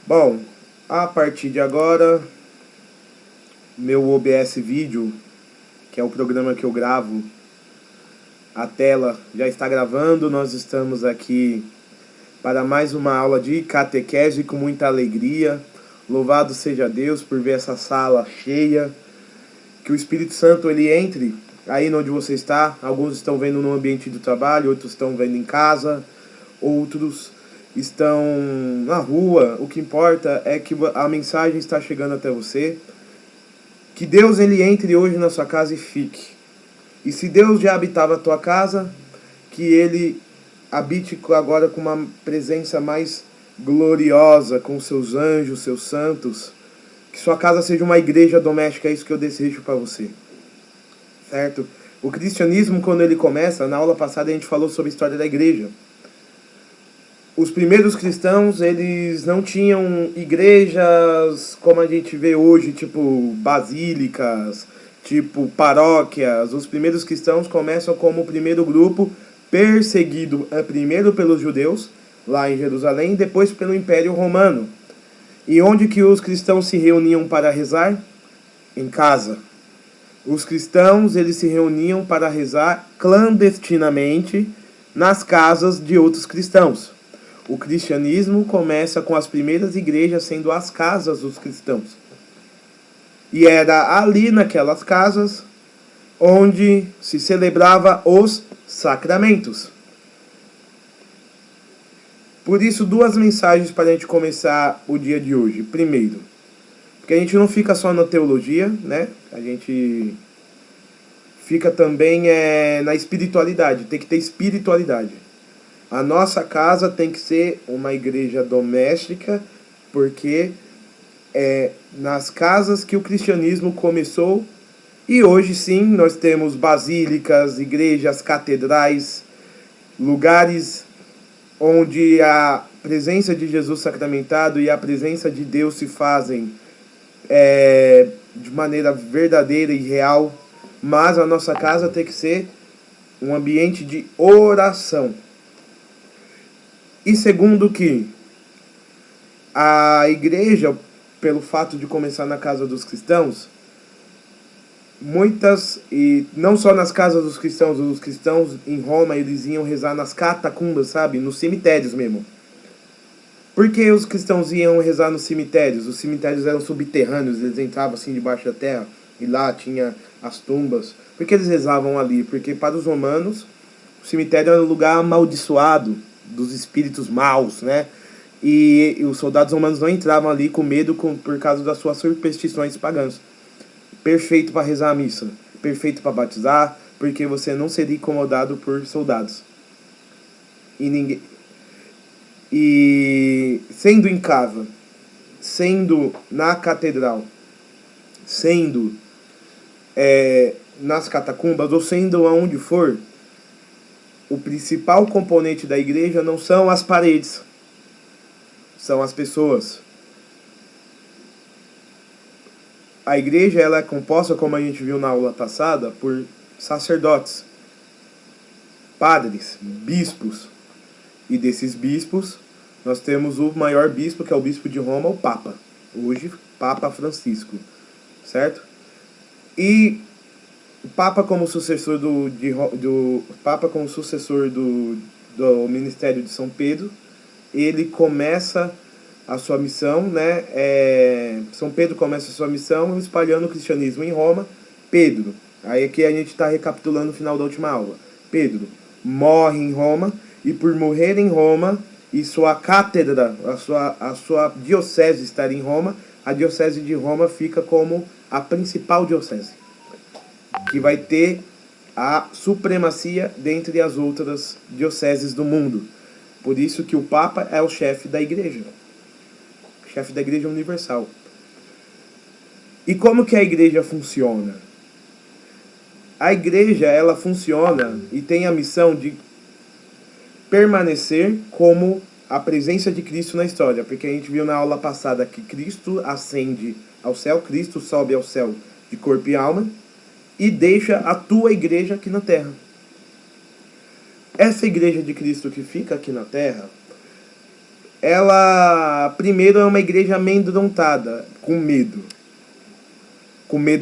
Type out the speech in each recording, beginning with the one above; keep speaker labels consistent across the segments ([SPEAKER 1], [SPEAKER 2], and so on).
[SPEAKER 1] Bom, a partir de agora, meu OBS Vídeo, que é o programa que eu gravo, a tela já está gravando. Nós estamos aqui para mais uma aula de catequese com muita alegria. Louvado seja Deus por ver essa sala cheia. Que o Espírito Santo ele entre aí onde você está. Alguns estão vendo no ambiente do trabalho, outros estão vendo em casa, outros estão na rua. O que importa é que a mensagem está chegando até você. Que Deus ele entre hoje na sua casa e fique. E se Deus já habitava a tua casa, que ele habite agora com uma presença mais gloriosa, com seus anjos, seus santos. Que sua casa seja uma igreja doméstica, é isso que eu desejo para você. Certo? O cristianismo, quando ele começa, na aula passada a gente falou sobre a história da igreja. Os primeiros cristãos, eles não tinham igrejas como a gente vê hoje, tipo basílicas, tipo paróquias. Os primeiros cristãos começam como o primeiro grupo perseguido, primeiro pelos judeus, lá em Jerusalém, e depois pelo Império Romano. E onde que os cristãos se reuniam para rezar? Em casa. Os cristãos, eles se reuniam para rezar clandestinamente nas casas de outros cristãos. O cristianismo começa com as primeiras igrejas sendo as casas dos cristãos. E era ali naquelas casas onde se celebrava os sacramentos. Por isso, duas mensagens para a gente começar o dia de hoje. Primeiro, porque a gente não fica só na teologia, né? A gente fica também na espiritualidade. Tem que ter espiritualidade. A nossa casa tem que ser uma igreja doméstica, porque é nas casas que o cristianismo começou. E hoje sim, nós temos basílicas, igrejas, catedrais, lugares onde a presença de Jesus sacramentado e a presença de Deus se fazem de maneira verdadeira e real. Mas a nossa casa tem que ser um ambiente de oração. E segundo que a igreja, pelo fato de começar na casa dos cristãos, muitas, e não só nas casas dos cristãos, os cristãos em Roma, eles iam rezar nas catacumbas, sabe? Nos cemitérios mesmo. Por que os cristãos iam rezar nos cemitérios? Os cemitérios eram subterrâneos, eles entravam assim debaixo da terra, e lá tinha as tumbas. Por que eles rezavam ali? Porque para os romanos, o cemitério era um lugar amaldiçoado dos espíritos maus, né? E os soldados romanos não entravam ali com medo por causa das suas superstições pagãs. Perfeito para rezar a missa, perfeito para batizar, porque você não seria incomodado por soldados. E sendo em casa, sendo na catedral, sendo nas catacumbas, ou sendo aonde for, o principal componente da igreja não são as paredes, são as pessoas. A igreja ela é composta, como a gente viu na aula passada, por sacerdotes, padres, bispos. E desses bispos, nós temos o maior bispo, que é o bispo de Roma, o Papa. Hoje, Papa Francisco. Certo? E o Papa como sucessor Papa como sucessor do ministério de São Pedro, ele começa a sua missão, né? São Pedro começa a sua missão espalhando o cristianismo em Roma. Pedro, aí aqui a gente está recapitulando o final da última aula. Pedro morre em Roma, e por morrer em Roma e sua cátedra, a sua diocese estar em Roma, a diocese de Roma fica como a principal diocese, que vai ter a supremacia dentre as outras dioceses do mundo. Por isso que o Papa é o chefe da igreja. Chefe da igreja universal. E como que a igreja funciona? A igreja, ela funciona e tem a missão de permanecer como a presença de Cristo na história. Porque a gente viu na aula passada que Cristo ascende ao céu, Cristo sobe ao céu de corpo e alma, e deixa a tua igreja aqui na terra. Essa igreja de Cristo que fica aqui na terra, ela primeiro é uma igreja amedrontada, com medo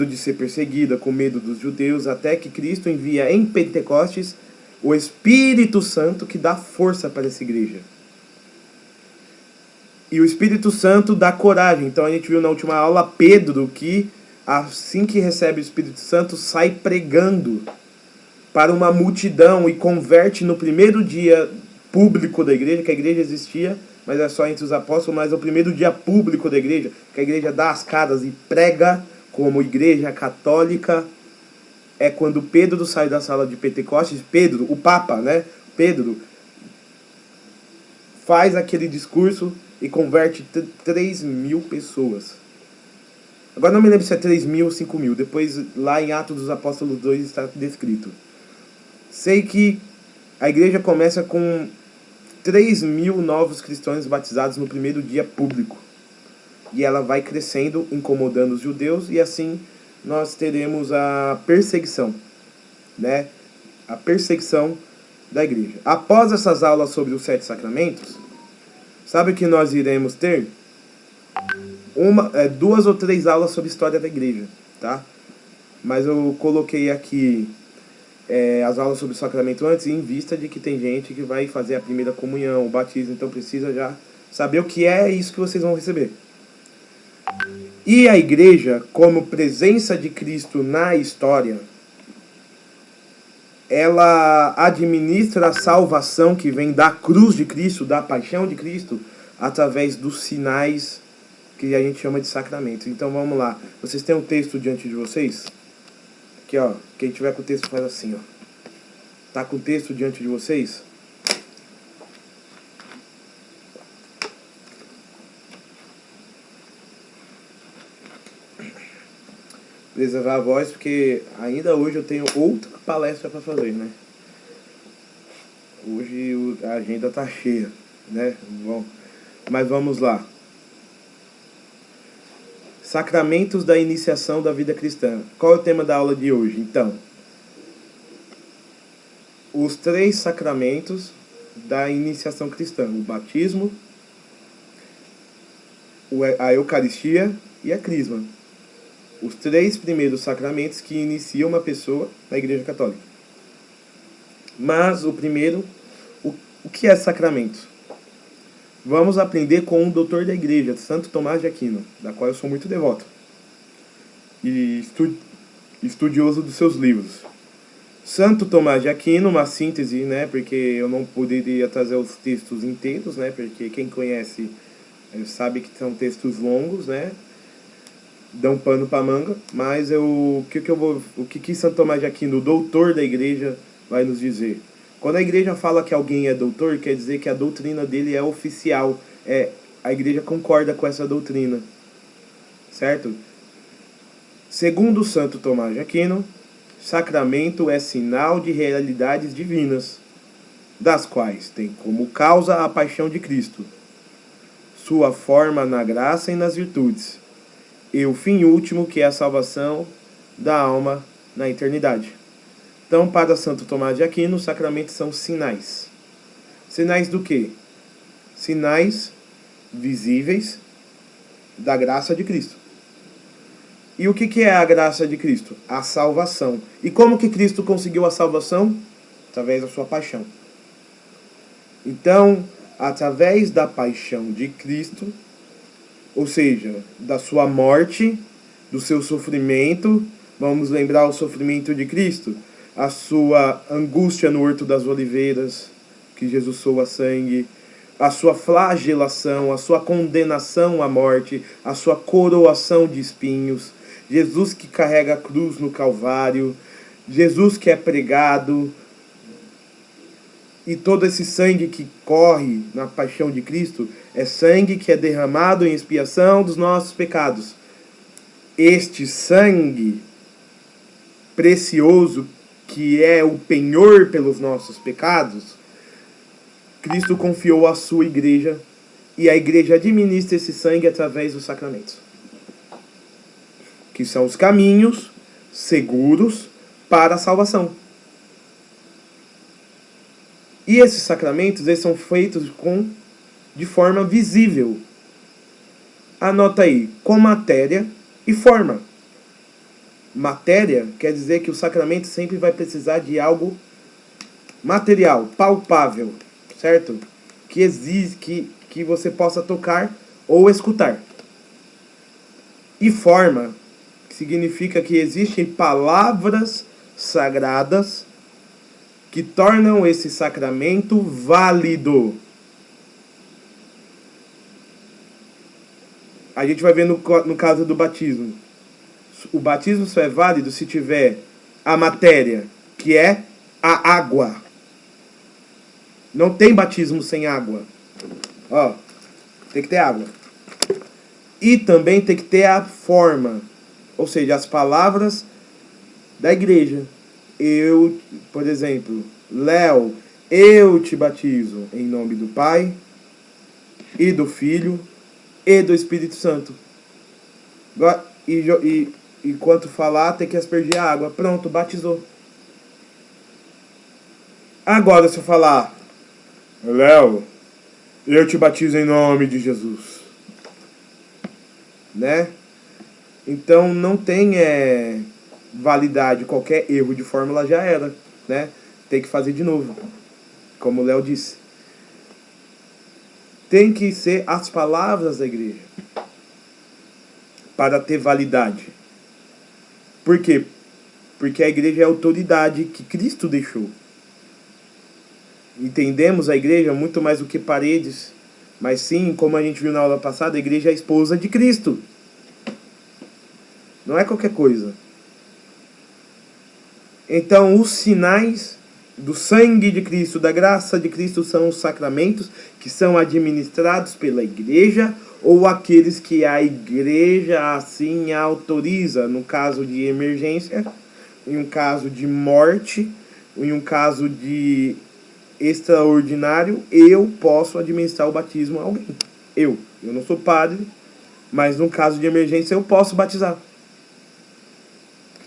[SPEAKER 1] de ser perseguida, com medo dos judeus, até que Cristo envia em Pentecostes o Espírito Santo que dá força para essa igreja. E o Espírito Santo dá coragem. Então a gente viu na última aula Pedro que assim que recebe o Espírito Santo sai pregando para uma multidão e converte no primeiro dia público da igreja, que a igreja existia, mas é só entre os apóstolos, mas é o primeiro dia público da igreja, que a igreja dá as caras e prega como igreja católica. É quando Pedro sai da sala de Pentecostes, Pedro, o Papa, né? Pedro faz aquele discurso e converte 3.000 pessoas. Agora não me lembro se é 3.000 ou 5.000. Depois lá em Atos dos Apóstolos 2 está descrito. Sei que a igreja começa com 3.000 novos cristãos batizados no primeiro dia público. E ela vai crescendo, incomodando os judeus, e assim nós teremos a perseguição, né? A perseguição da igreja. Após essas aulas sobre os 7 sacramentos, sabe o que nós iremos ter? 2 ou 3 aulas sobre história da igreja, tá? Mas eu coloquei aqui as aulas sobre o sacramento antes, em vista de que tem gente que vai fazer a primeira comunhão, o batismo, então precisa já saber o que é isso que vocês vão receber. E a igreja, como presença de Cristo na história, ela administra a salvação que vem da cruz de Cristo, da paixão de Cristo, através dos sinais que a gente chama de sacramentos. Então vamos lá. Vocês têm um texto diante de vocês? Aqui, ó. Quem tiver com o texto faz assim, ó. Tá com o texto diante de vocês? Preservar a voz, porque ainda hoje eu tenho outra palestra para fazer, né? Hoje a agenda tá cheia, né? Bom, mas vamos lá. Sacramentos da iniciação da vida cristã. Qual é o tema da aula de hoje? Então, os 3 sacramentos da iniciação cristã: o batismo, a Eucaristia e a Crisma. Os 3 primeiros sacramentos que iniciam uma pessoa na Igreja Católica. Mas o primeiro, o que é sacramento? Vamos aprender com um doutor da igreja, Santo Tomás de Aquino, da qual eu sou muito devoto e estudioso dos seus livros. Santo Tomás de Aquino, uma síntese, né, porque eu não poderia trazer os textos inteiros, né, porque quem conhece sabe que são textos longos, né, dão pano para manga, mas o que Santo Tomás de Aquino, o doutor da igreja, vai nos dizer? Quando a igreja fala que alguém é doutor, quer dizer que a doutrina dele é oficial, a igreja concorda com essa doutrina, certo? Segundo Santo Tomás de Aquino, sacramento é sinal de realidades divinas, das quais tem como causa a paixão de Cristo, sua forma na graça e nas virtudes, e o fim último, que é a salvação da alma na eternidade. Então, para Santo Tomás de Aquino, os sacramentos são sinais. Sinais do quê? Sinais visíveis da graça de Cristo. E o que é a graça de Cristo? A salvação. E como que Cristo conseguiu a salvação? Através da sua paixão. Então, através da paixão de Cristo, ou seja, da sua morte, do seu sofrimento, vamos lembrar o sofrimento de Cristo, a sua angústia no Horto das Oliveiras, que Jesus soa sangue, a sua flagelação, a sua condenação à morte, a sua coroação de espinhos, Jesus que carrega a cruz no Calvário, Jesus que é pregado, e todo esse sangue que corre na paixão de Cristo é sangue que é derramado em expiação dos nossos pecados. Este sangue precioso, que é o penhor pelos nossos pecados, Cristo confiou à sua igreja, e a igreja administra esse sangue através dos sacramentos, que são os caminhos seguros para a salvação. E esses sacramentos, eles são feitos com de forma visível. Anota aí, com matéria e forma. Matéria quer dizer que o sacramento sempre vai precisar de algo material, palpável, certo? Que existe, que você possa tocar ou escutar. E forma, que significa que existem palavras sagradas que tornam esse sacramento válido. A gente vai ver no caso do batismo. O batismo só é válido se tiver a matéria, que é a água. Não tem batismo sem água. Ó, tem que ter água. E também tem que ter a forma, ou seja, as palavras da igreja. Eu, por exemplo, Léo, eu te batizo em nome do Pai e do Filho e do Espírito Santo. E enquanto falar, tem que aspergir a água. Pronto, batizou. Agora, se eu falar, Léo, eu te batizo em nome de Jesus, né? Então não tem validade, qualquer erro de fórmula já era, né? Tem que fazer de novo, como o Léo disse. Tem que ser as palavras da igreja para ter validade. Por quê? Porque a igreja é a autoridade que Cristo deixou. Entendemos a igreja muito mais do que paredes, mas sim, como a gente viu na aula passada, a igreja é a esposa de Cristo. Não é qualquer coisa. Então, os sinais do sangue de Cristo, da graça de Cristo, são os sacramentos que são administrados pela igreja ou aqueles que a igreja assim autoriza, no caso de emergência, em um caso de morte, em um caso de extraordinário, eu posso administrar o batismo a alguém. Eu não sou padre, mas no caso de emergência eu posso batizar.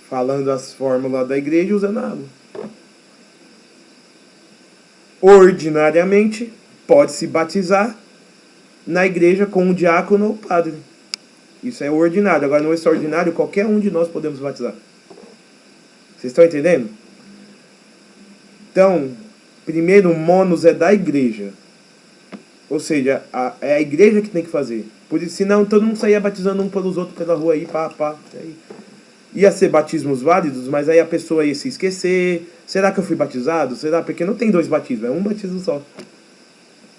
[SPEAKER 1] Falando as fórmulas da igreja, usando água. Ordinariamente, pode-se batizar na igreja com um diácono ou padre. Isso é o ordinário. Agora, no extraordinário, qualquer um de nós podemos batizar. Vocês estão entendendo? Então, primeiro, o mônus é da igreja. Ou seja, é a igreja que tem que fazer. Por isso, senão todo mundo saía batizando um pelos outros pela rua aí, pá. Aí. Ia ser batismos válidos, mas aí a pessoa ia se esquecer. Será que eu fui batizado? Será? Porque não tem 2 batismos, é um batismo só.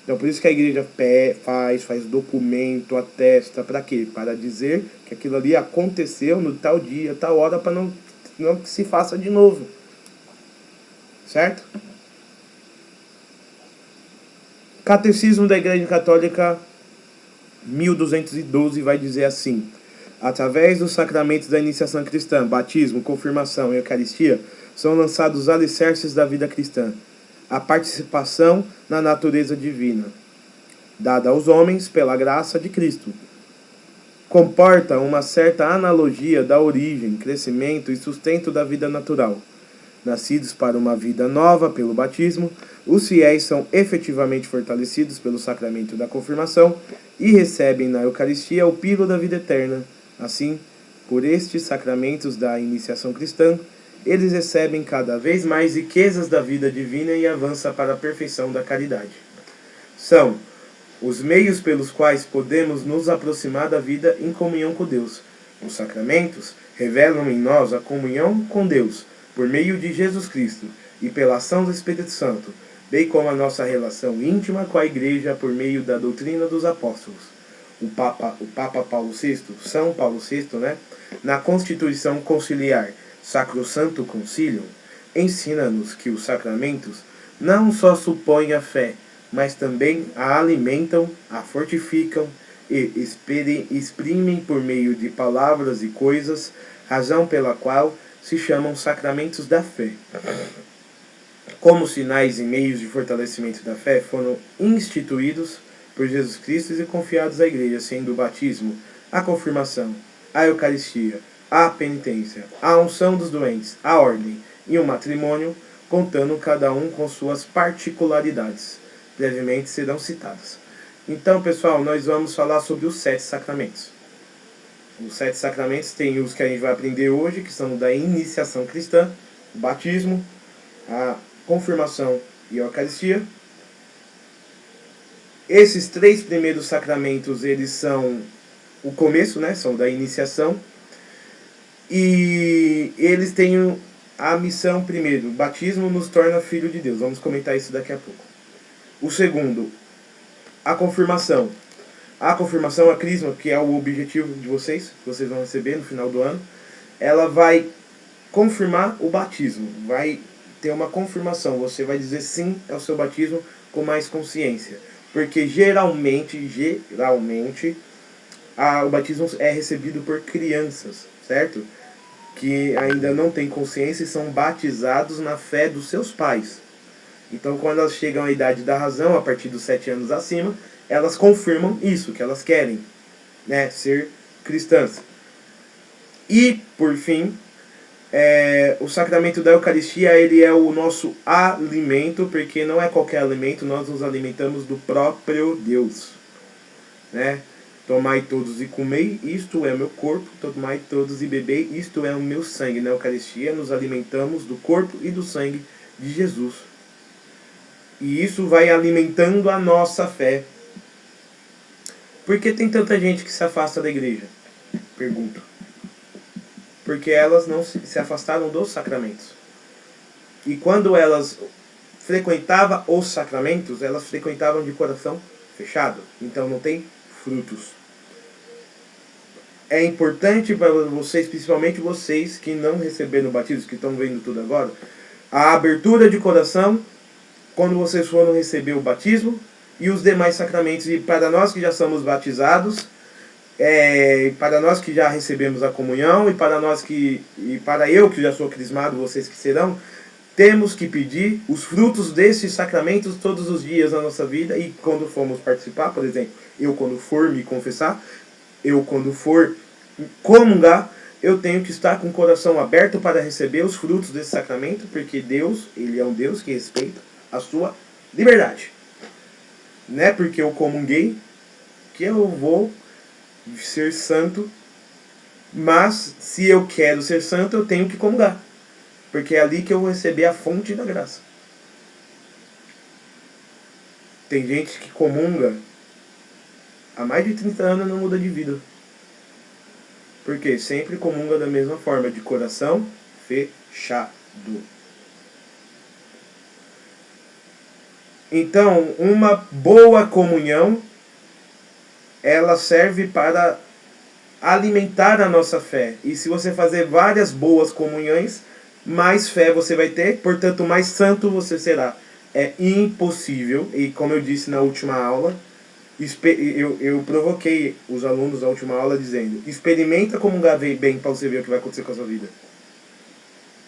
[SPEAKER 1] Então por isso que a igreja faz documento, atesta, para quê? Para dizer que aquilo ali aconteceu no tal dia, tal hora, para não que se faça de novo. Certo? Catecismo da Igreja Católica 1212 vai dizer assim: através dos sacramentos da iniciação cristã, batismo, confirmação e eucaristia, são lançados os alicerces da vida cristã, a participação na natureza divina, dada aos homens pela graça de Cristo. Comporta uma certa analogia da origem, crescimento e sustento da vida natural. Nascidos para uma vida nova pelo batismo, os fiéis são efetivamente fortalecidos pelo sacramento da confirmação e recebem na Eucaristia o pilo da vida eterna. Assim, por estes sacramentos da iniciação cristã, eles recebem cada vez mais riquezas da vida divina e avançam para a perfeição da caridade. São os meios pelos quais podemos nos aproximar da vida em comunhão com Deus. Os sacramentos revelam em nós a comunhão com Deus, por meio de Jesus Cristo e pela ação do Espírito Santo, bem como a nossa relação íntima com a Igreja por meio da doutrina dos apóstolos. O Papa Paulo VI, São Paulo VI, na Constituição Conciliar Sacrosanto Concilium, ensina-nos que os sacramentos não só supõem a fé, mas também a alimentam, a fortificam e exprimem por meio de palavras e coisas, razão pela qual se chamam sacramentos da fé. Como sinais e meios de fortalecimento da fé, foram instituídos por Jesus Cristo e confiados à Igreja, sendo o batismo, a confirmação, a Eucaristia, a penitência, a unção dos doentes, a ordem e o matrimônio, contando cada um com suas particularidades. Brevemente serão citadas. Então, pessoal, nós vamos falar sobre os 7 sacramentos. Os 7 sacramentos tem os que a gente vai aprender hoje, que são da iniciação cristã, o batismo, a confirmação e a Eucaristia. Esses 3 primeiros sacramentos, eles são o começo, né? São da iniciação. E eles têm a missão, primeiro, o batismo nos torna filho de Deus. Vamos comentar isso daqui a pouco. O segundo, a confirmação. A confirmação, a crisma, que é o objetivo de vocês, que vocês vão receber no final do ano, ela vai confirmar o batismo. Vai ter uma confirmação. Você vai dizer sim ao seu batismo com mais consciência. Porque geralmente, o batismo é recebido por crianças, certo? Que ainda não têm consciência e são batizados na fé dos seus pais. Então, quando elas chegam à idade da razão, a partir dos 7 anos acima, elas confirmam isso, que elas querem, né, ser cristãs. E, por fim, o sacramento da Eucaristia, ele é o nosso alimento, porque não é qualquer alimento, nós nos alimentamos do próprio Deus, né? Tomai todos e comei, isto é o meu corpo, tomai todos e bebei, isto é o meu sangue. Na Eucaristia nos alimentamos do corpo e do sangue de Jesus. E isso vai alimentando a nossa fé. Por que tem tanta gente que se afasta da igreja? Pergunto. Porque elas não se afastaram dos sacramentos. E quando elas frequentavam os sacramentos, elas frequentavam de coração fechado. Então não tem frutos. É importante para vocês, principalmente vocês que não receberam o batismo, que estão vendo tudo agora, a abertura de coração quando vocês foram receber o batismo e os demais sacramentos. E para nós que já somos batizados, para nós que já recebemos a comunhão, e para eu que já sou crismado, vocês que serão, temos que pedir os frutos desses sacramentos todos os dias na nossa vida. E quando formos participar, por exemplo, eu quando for me confessar, eu quando for comungar, eu tenho que estar com o coração aberto para receber os frutos desse sacramento, porque Deus, ele é um Deus que respeita a sua liberdade. Não é porque eu comunguei que eu vou ser santo, mas se eu quero ser santo, eu tenho que comungar, porque é ali que eu vou receber a fonte da graça. Tem gente que comunga há mais de 30 anos e não muda de vida. Porque sempre comunga da mesma forma, de coração fechado. Então, uma boa comunhão, ela serve para alimentar a nossa fé. E se você fazer várias boas comunhões, mais fé você vai ter, portanto, mais santo você será. É impossível, e como eu disse na última aula, eu provoquei os alunos na última aula dizendo: experimenta comungar bem para você ver o que vai acontecer com a sua vida.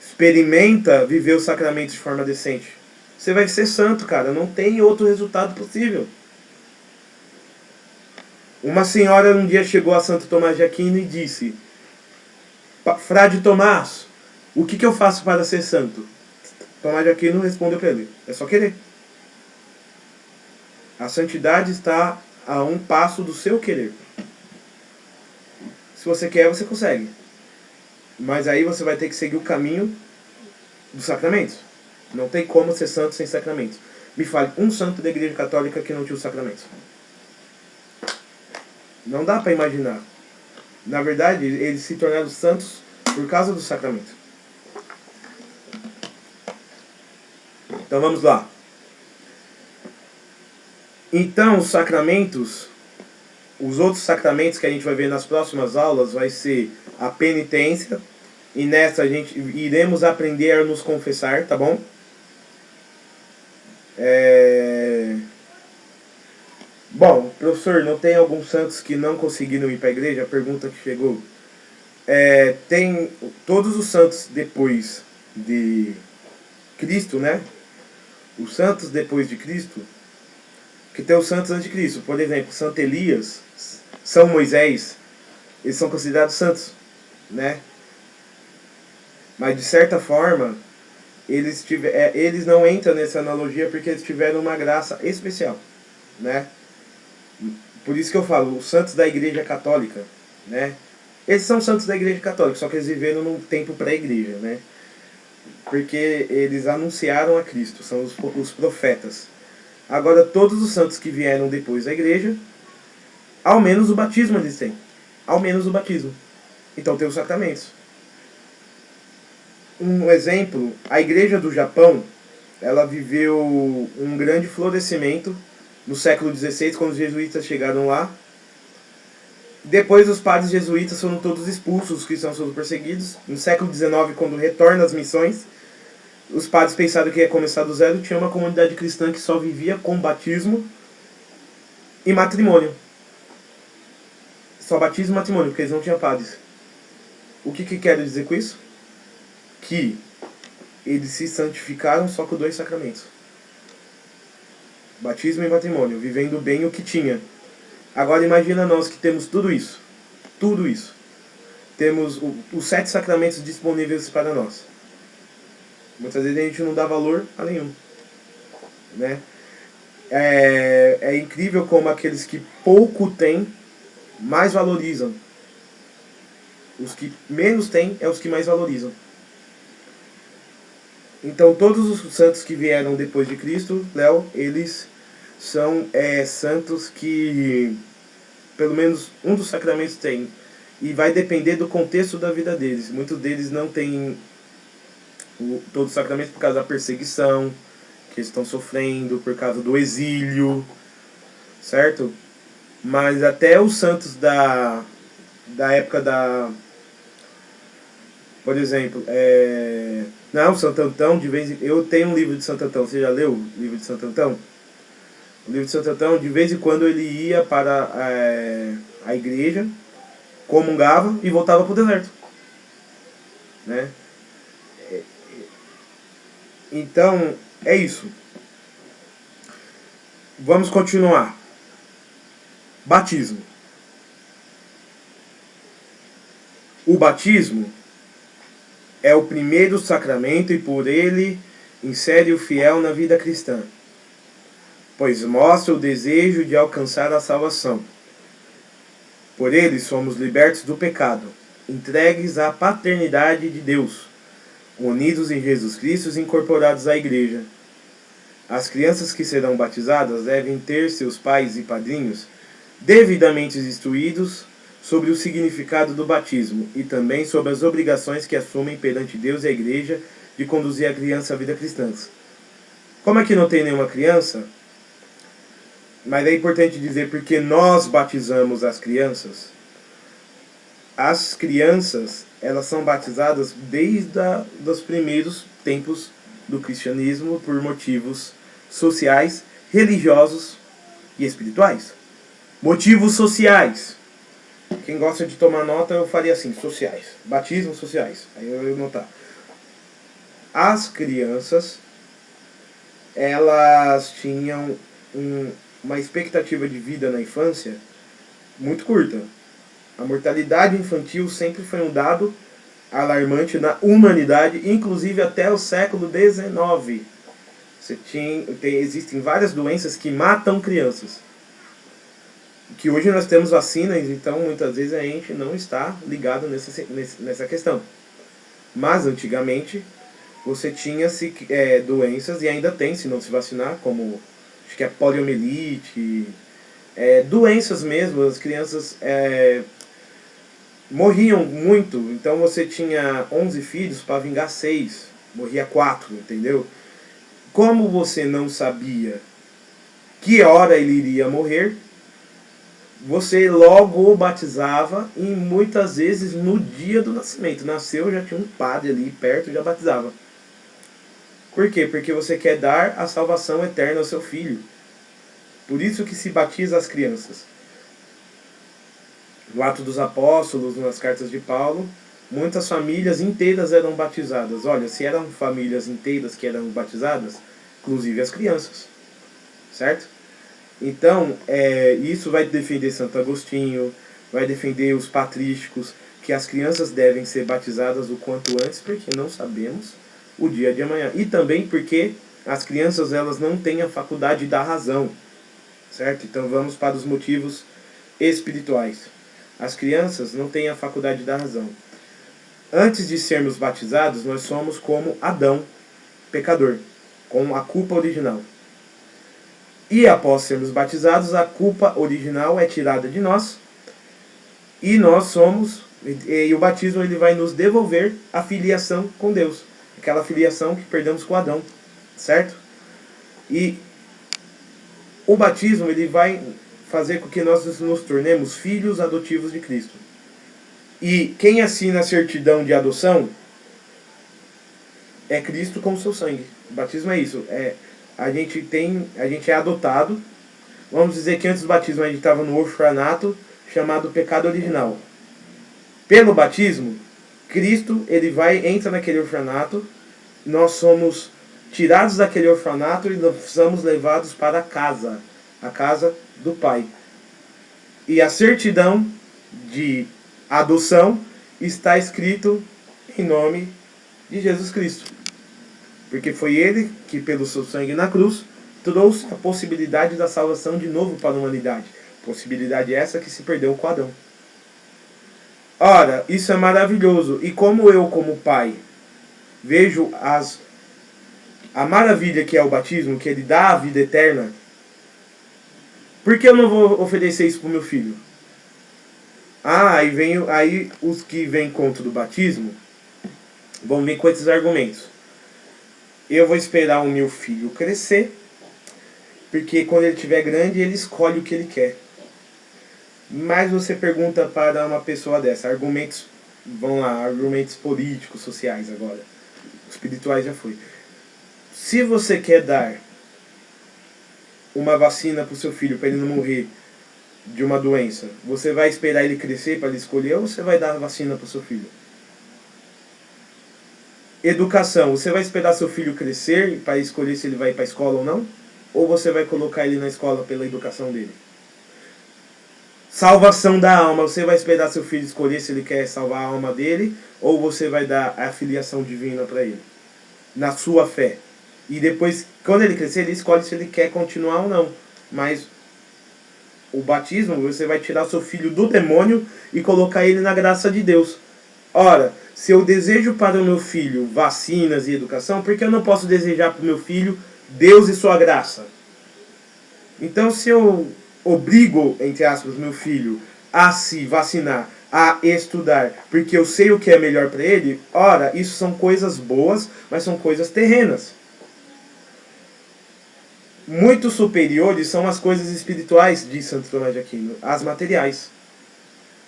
[SPEAKER 1] Experimenta viver os sacramentos de forma decente. Você vai ser santo, cara. Não tem outro resultado possível. Uma senhora um dia chegou a Santo Tomás de Aquino e disse: Frade Tomás, o que eu faço para ser santo? Tomás de Aquino respondeu para ele: é só querer. A santidade está a um passo do seu querer. Se você quer, você consegue. Mas aí você vai ter que seguir o caminho dos sacramentos. Não tem como ser santo sem sacramentos. Me fale um santo da Igreja Católica que não tinha os sacramentos. Não dá para imaginar. Na verdade, eles se tornaram santos por causa do sacramento. Então vamos lá. Então, os sacramentos, os outros sacramentos que a gente vai ver nas próximas aulas, vai ser a penitência. E nessa a gente iremos aprender a nos confessar, tá bom? Bom, professor, não tem alguns santos que não conseguiram ir para a igreja? A pergunta que chegou. Tem todos os santos depois de Cristo, né? Os santos depois de Cristo, que tem os santos antes de Cristo. Por exemplo, Santo Elias, São Moisés, eles são considerados santos, né? Mas de certa forma, eles não entram nessa analogia porque eles tiveram uma graça especial, né? Por isso que eu falo, os santos da Igreja Católica, né? Eles são santos da Igreja Católica, só que eles viveram num tempo pré-igreja, né? Porque eles anunciaram a Cristo, são os profetas. Agora, todos os santos que vieram depois da igreja, ao menos o batismo eles têm. Ao menos o batismo. Então tem os sacramentos. Um exemplo, a igreja do Japão, ela viveu um grande florescimento no século XVI, quando os jesuítas chegaram lá. Depois os padres jesuítas foram todos expulsos, os cristãos foram perseguidos. No século XIX, quando retornam as missões, os padres pensaram que ia começar do zero. Tinha uma comunidade cristã que só vivia com batismo e matrimônio. Só batismo e matrimônio, porque eles não tinham padres. O que quero dizer com isso? Que eles se santificaram só com 2 sacramentos. Batismo e matrimônio, vivendo bem o que tinha. Agora imagina nós que temos tudo isso. Tudo isso. Temos os 7 sacramentos disponíveis para nós. Muitas vezes a gente não dá valor a nenhum. Né? É incrível como aqueles que pouco têm mais valorizam. Os que menos têm é os que mais valorizam. Então todos os santos que vieram depois de Cristo, Léo, eles são santos que pelo menos um dos sacramentos tem. E vai depender do contexto da vida deles. Muitos deles não têm todos os sacramentos por causa da perseguição que eles estão sofrendo, por causa do exílio, certo? Mas até os santos da época da... Por exemplo, não, Santo Antão, de vez em... Eu tenho um livro de Santo Antão, você já leu o livro de Santo Antão? O livro de Santo Antão, de vez em quando ele ia para a igreja, comungava e voltava para o deserto. Né? Então, é isso. Vamos continuar. Batismo. O batismo é o primeiro sacramento e por ele insere o fiel na vida cristã, pois mostra o desejo de alcançar a salvação. Por ele somos libertos do pecado, entregues à paternidade de Deus, unidos em Jesus Cristo e incorporados à Igreja. As crianças que serão batizadas devem ter seus pais e padrinhos devidamente instruídos sobre o significado do batismo e também sobre as obrigações que assumem perante Deus e a Igreja de conduzir a criança à vida cristã. Como aqui não tem nenhuma criança, mas é importante dizer porque nós batizamos as crianças. As crianças, elas são batizadas desde os primeiros tempos do cristianismo por motivos sociais, religiosos e espirituais. Motivos sociais. Quem gosta de tomar nota, eu faria assim, sociais. Batismo sociais. Aí eu ia notar. As crianças, elas tinham uma expectativa de vida na infância muito curta. A mortalidade infantil sempre foi um dado alarmante na humanidade, inclusive até o século XIX. Existem várias doenças que matam crianças. Que hoje nós temos vacinas, então muitas vezes a gente não está ligado nessa questão. Mas antigamente você tinha doenças, e ainda tem se não se vacinar, como acho que é poliomielite, doenças mesmo, as crianças morriam muito, então você tinha 11 filhos para vingar 6, morria 4, entendeu? Como você não sabia que hora ele iria morrer, você logo o batizava e muitas vezes no dia do nascimento. Nasceu, já tinha um padre ali perto e já batizava. Por quê? Porque você quer dar a salvação eterna ao seu filho. Por isso que se batiza as crianças. No Atos dos Apóstolos, nas cartas de Paulo, muitas famílias inteiras eram batizadas. Olha, se eram famílias inteiras que eram batizadas, inclusive as crianças. Certo? Então, isso vai defender Santo Agostinho, vai defender os patrísticos, que as crianças devem ser batizadas o quanto antes, porque não sabemos o dia de amanhã. E também porque as crianças, elas não têm a faculdade da razão, certo? Então vamos para os motivos espirituais. As crianças não têm a faculdade da razão. Antes de sermos batizados, nós somos como Adão, pecador, com a culpa original. E após sermos batizados, a culpa original é tirada de nós e nós somos, e o batismo ele vai nos devolver a filiação com Deus, aquela filiação que perdemos com Adão, certo? E o batismo ele vai fazer com que nós nos tornemos filhos adotivos de Cristo. E quem assina a certidão de adoção é Cristo com o seu sangue. O batismo é isso. A gente é adotado. Vamos dizer que antes do batismo a gente estava no orfanato, chamado pecado original. Pelo batismo, Cristo ele entra naquele orfanato. Nós somos tirados daquele orfanato e nós somos levados para a casa do Pai. E a certidão de adoção está escrito em nome de Jesus Cristo. Porque foi Ele que, pelo seu sangue na cruz, trouxe a possibilidade da salvação de novo para a humanidade. Possibilidade essa que se perdeu com Adão. Ora, isso é maravilhoso. E como eu, como pai, vejo a maravilha que é o batismo, que ele dá a vida eterna, por que eu não vou oferecer isso para o meu filho? Aí os que vêm contra o batismo vão vir com esses argumentos. Eu vou esperar o meu filho crescer, porque quando ele estiver grande, ele escolhe o que ele quer. Mas você pergunta para uma pessoa dessa, argumentos políticos, sociais agora. Espirituais já foi. Se você quer dar uma vacina para o seu filho, para ele não morrer de uma doença, você vai esperar ele crescer para ele escolher ou você vai dar a vacina para o seu filho? Educação, você vai esperar seu filho crescer para escolher se ele vai para a escola ou não? Ou você vai colocar ele na escola pela educação dele? Salvação da alma, você vai esperar seu filho escolher se ele quer salvar a alma dele? Ou você vai dar a filiação divina para ele? Na sua fé. E depois, quando ele crescer, ele escolhe se ele quer continuar ou não. Mas o batismo, você vai tirar seu filho do demônio e colocar ele na graça de Deus. Ora, se eu desejo para o meu filho vacinas e educação, por que eu não posso desejar para o meu filho Deus e sua graça? Então, se eu obrigo, entre aspas, meu filho a se vacinar, a estudar, porque eu sei o que é melhor para ele, ora, isso são coisas boas, mas são coisas terrenas. Muito superiores são as coisas espirituais, diz Santo Tomás de Aquino, as materiais.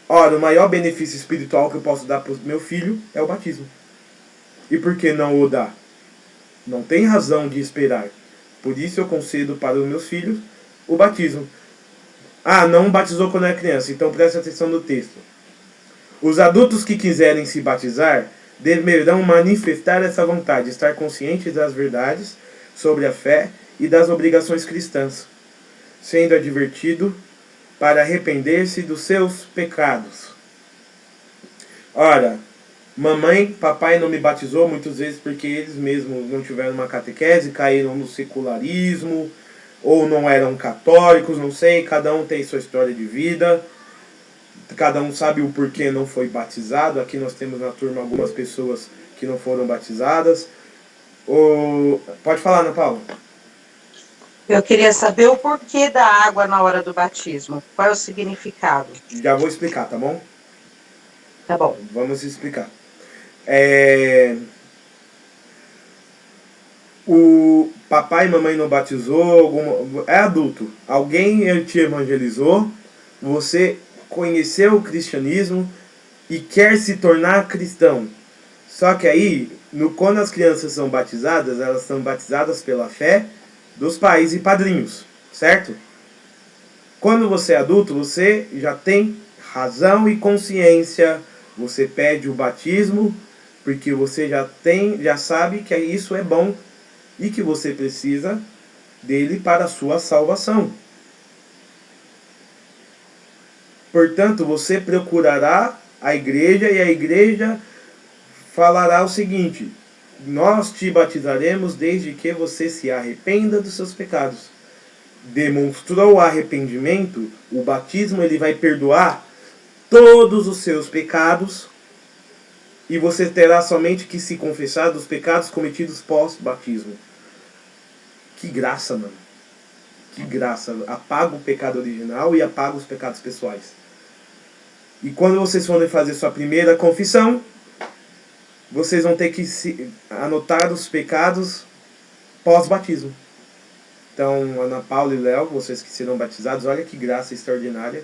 [SPEAKER 1] Ora, o maior benefício espiritual que eu posso dar para o meu filho é o batismo. E por que não o dar? Não tem razão de esperar. Por isso eu concedo para os meus filhos o batismo. Ah, não batizou quando era criança, então preste atenção no texto. Os adultos que quiserem se batizar deverão manifestar essa vontade, estar conscientes das verdades sobre a fé e das obrigações cristãs, sendo advertido para arrepender-se dos seus pecados. Ora, mamãe, papai não me batizou muitas vezes porque eles mesmos não tiveram uma catequese, caíram no secularismo, ou não eram católicos, não sei, cada um tem sua história de vida, cada um sabe o porquê não foi batizado. Aqui nós temos na turma algumas pessoas que não foram batizadas. Pode falar, Ana Paula.
[SPEAKER 2] Eu queria saber o porquê da água na hora do batismo. Qual é o significado?
[SPEAKER 1] Já vou explicar, tá bom?
[SPEAKER 2] Tá bom.
[SPEAKER 1] Vamos explicar. O papai e mamãe não batizou, é adulto. Alguém te evangelizou, você conheceu o cristianismo e quer se tornar cristão. Só que aí, quando as crianças são batizadas, elas são batizadas pela fé dos pais e padrinhos, certo? Quando você é adulto, você já tem razão e consciência, você pede o batismo, porque você já sabe que isso é bom e que você precisa dele para a sua salvação. Portanto, você procurará a igreja e a igreja falará o seguinte: nós te batizaremos desde que você se arrependa dos seus pecados. demonstrou arrependimento, o batismo ele vai perdoar todos os seus pecados e você terá somente que se confessar dos pecados cometidos pós-batismo. Que graça, mano. Que graça. Apaga o pecado original e apaga os pecados pessoais. E quando vocês forem fazer sua primeira confissão, vocês vão ter que anotar os pecados pós-batismo. Então, Ana Paula e Léo, vocês que serão batizados, olha que graça extraordinária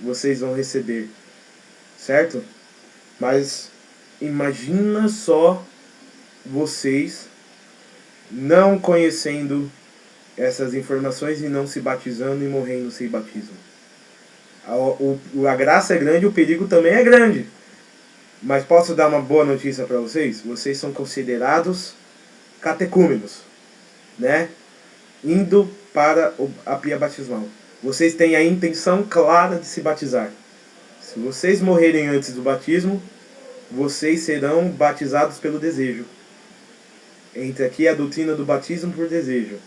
[SPEAKER 1] vocês vão receber. Certo? Mas imagina só vocês não conhecendo essas informações e não se batizando e morrendo sem batismo. A graça é grande, o perigo também é grande. Mas posso dar uma boa notícia para vocês? Vocês são considerados catecúmenos, né? Indo para a pia batismal. Vocês têm a intenção clara de se batizar. Se vocês morrerem antes do batismo, vocês serão batizados pelo desejo. Entra aqui a doutrina do batismo por desejo,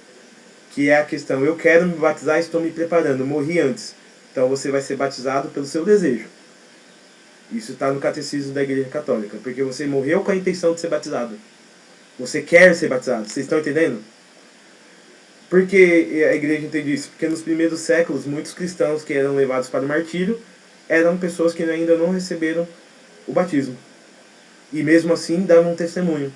[SPEAKER 1] que é a questão, eu quero me batizar, estou me preparando, morri antes. Então você vai ser batizado pelo seu desejo. Isso está no catecismo da Igreja Católica, porque você morreu com a intenção de ser batizado. Você quer ser batizado, vocês estão entendendo? Por que a igreja entende isso? Porque nos primeiros séculos, muitos cristãos que eram levados para o martírio eram pessoas que ainda não receberam o batismo. E mesmo assim davam um testemunho.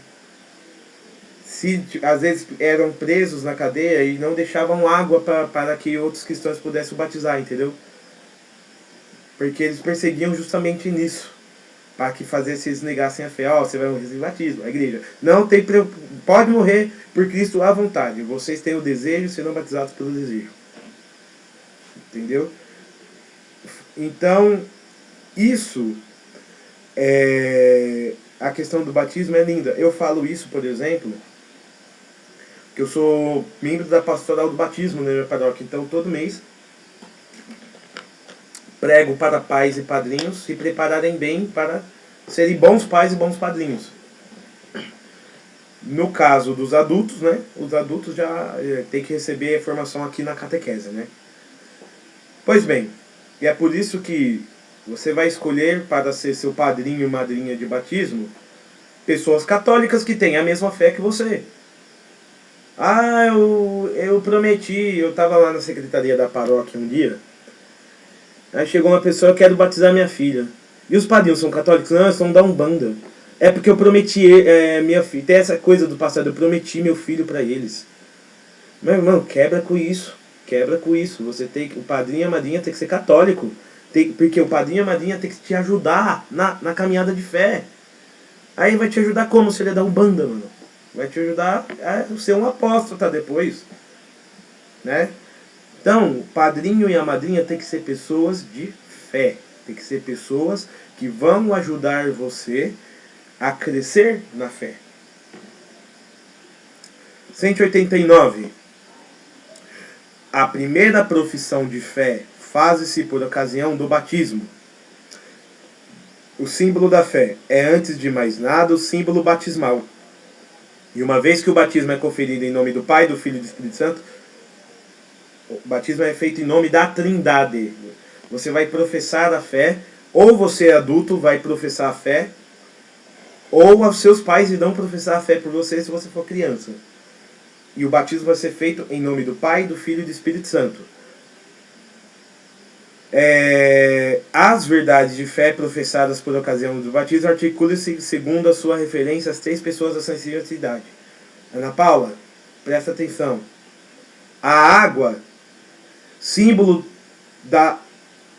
[SPEAKER 1] Às vezes eram presos na cadeia e não deixavam água para que outros cristãos pudessem o batizar, entendeu? Porque eles perseguiam justamente nisso. Para que fazesse eles negassem a fé. Você vai morrer sem batismo. A igreja não tem, pode morrer por Cristo à vontade. Vocês têm o desejo, serão batizados pelo desejo. Entendeu? Então, isso a questão do batismo é linda. Eu falo isso, por exemplo, que eu sou membro da pastoral do batismo na minha paróquia. Então, todo mês prego para pais e padrinhos se prepararem bem para serem bons pais e bons padrinhos. No caso dos adultos, né? Os adultos já têm que receber a formação aqui na catequese, né? Pois bem, e é por isso que você vai escolher para ser seu padrinho e madrinha de batismo pessoas católicas que têm a mesma fé que você. Eu prometi, eu estava lá na secretaria da paróquia um dia. Aí chegou uma pessoa, eu quero batizar minha filha. E os padrinhos são católicos? Não, eles são da Umbanda. É porque eu prometi minha filha. Tem essa coisa do passado, eu prometi meu filho para eles. Meu irmão, quebra com isso. Quebra com isso. O padrinho e a madrinha tem que ser católico. Porque o padrinho e a madrinha tem que te ajudar na caminhada de fé. Aí vai te ajudar como se ele é da Umbanda, mano? Vai te ajudar a ser um apóstolo, tá? Depois. Né? Então, o padrinho e a madrinha tem que ser pessoas de fé. Tem que ser pessoas que vão ajudar você a crescer na fé. 189. A primeira profissão de fé faz-se por ocasião do batismo. O símbolo da fé é, antes de mais nada, o símbolo batismal. E uma vez que o batismo é conferido em nome do Pai, do Filho e do Espírito Santo, o batismo é feito em nome da Trindade. Você vai professar a fé, ou você adulto vai professar a fé, ou os seus pais irão professar a fé por você se você for criança. E o batismo vai ser feito em nome do Pai, do Filho e do Espírito Santo. As verdades de fé professadas por ocasião do batismo articulam-se segundo a sua referência às 3 pessoas da santidade. Ana Paula, presta atenção. A água,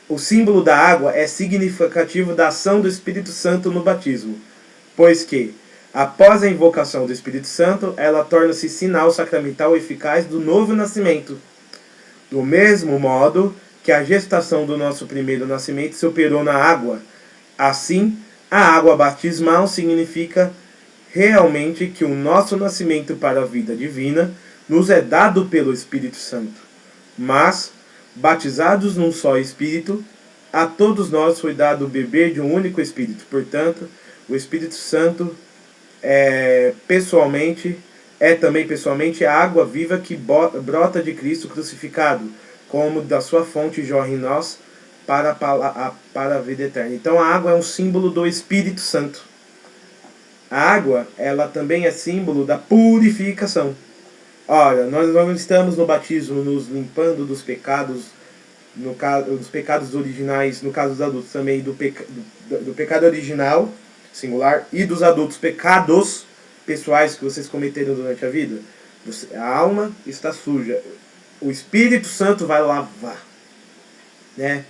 [SPEAKER 1] o símbolo da água é significativo da ação do Espírito Santo no batismo, pois que, após a invocação do Espírito Santo, ela torna-se sinal sacramental eficaz do novo nascimento. Do mesmo modo que a gestação do nosso primeiro nascimento se operou na água, assim, a água batismal significa realmente que o nosso nascimento para a vida divina nos é dado pelo Espírito Santo. Mas, batizados num só Espírito, a todos nós foi dado beber de um único Espírito. Portanto, o Espírito Santo pessoalmente é também pessoalmente a água viva que brota de Cristo crucificado, como da sua fonte jorra em nós para a vida eterna. Então a água é um símbolo do Espírito Santo. A água, ela também é símbolo da purificação. Ora, nós não estamos no batismo nos limpando dos pecados, no caso dos pecados originais, no caso dos adultos também do pecado original, singular, e dos adultos pecados pessoais que vocês cometeram durante a vida. A alma está suja. O Espírito Santo vai lavar, né?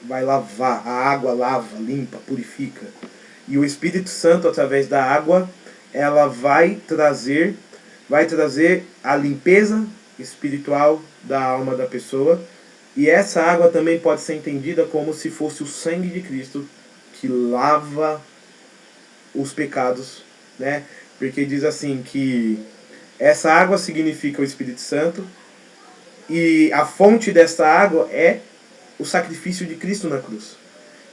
[SPEAKER 1] Vai lavar. A água lava, limpa, purifica. E o Espírito Santo, através da água, ela vai trazer a limpeza espiritual da alma da pessoa. E essa água também pode ser entendida como se fosse o sangue de Cristo que lava os pecados, né? Porque diz assim que essa água significa o Espírito Santo e a fonte dessa água é o sacrifício de Cristo na cruz.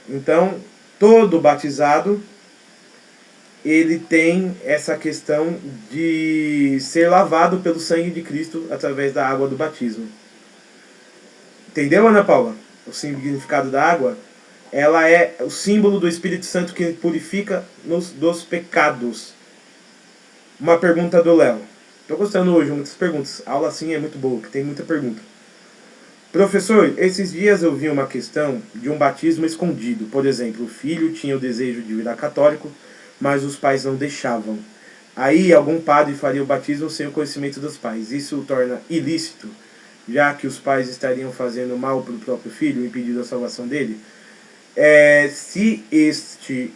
[SPEAKER 1] Então, todo batizado, ele tem essa questão de ser lavado pelo sangue de Cristo através da água do batismo. Entendeu, Ana Paula? O significado da água? Ela é o símbolo do Espírito Santo que purifica dos pecados. Uma pergunta do Léo. Estou gostando hoje, muitas perguntas. A aula assim é muito boa, que tem muita pergunta. Professor, esses dias eu vi uma questão de um batismo escondido. Por exemplo, o filho tinha o desejo de virar católico, mas os pais não deixavam. Aí algum padre faria o batismo sem o conhecimento dos pais. Isso o torna ilícito, já que os pais estariam fazendo mal para o próprio filho, impedindo a salvação dele. Se este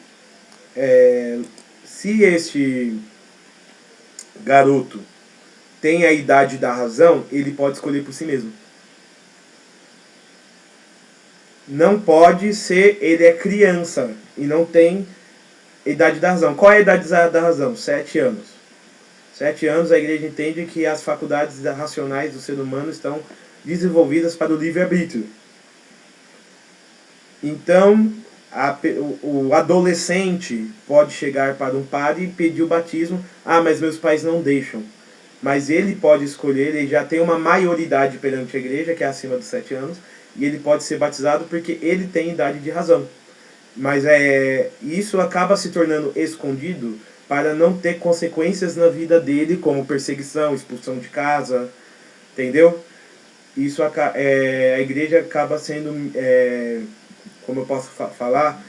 [SPEAKER 1] garoto tem a idade da razão, ele pode escolher por si mesmo. Não pode ser, ele é criança e não tem idade da razão. Qual é a idade da razão? 7 anos. 7 anos a igreja entende que as faculdades racionais do ser humano estão desenvolvidas para o livre-arbítrio. Então, o adolescente pode chegar para um padre e pedir o batismo. Ah, mas meus pais não deixam. Mas ele pode escolher, ele já tem uma maioridade perante a igreja, que é acima dos 7 anos, e ele pode ser batizado porque ele tem idade de razão. Mas isso acaba se tornando escondido para não ter consequências na vida dele, como perseguição, expulsão de casa, entendeu? Isso a igreja acaba sendo, como eu posso falar,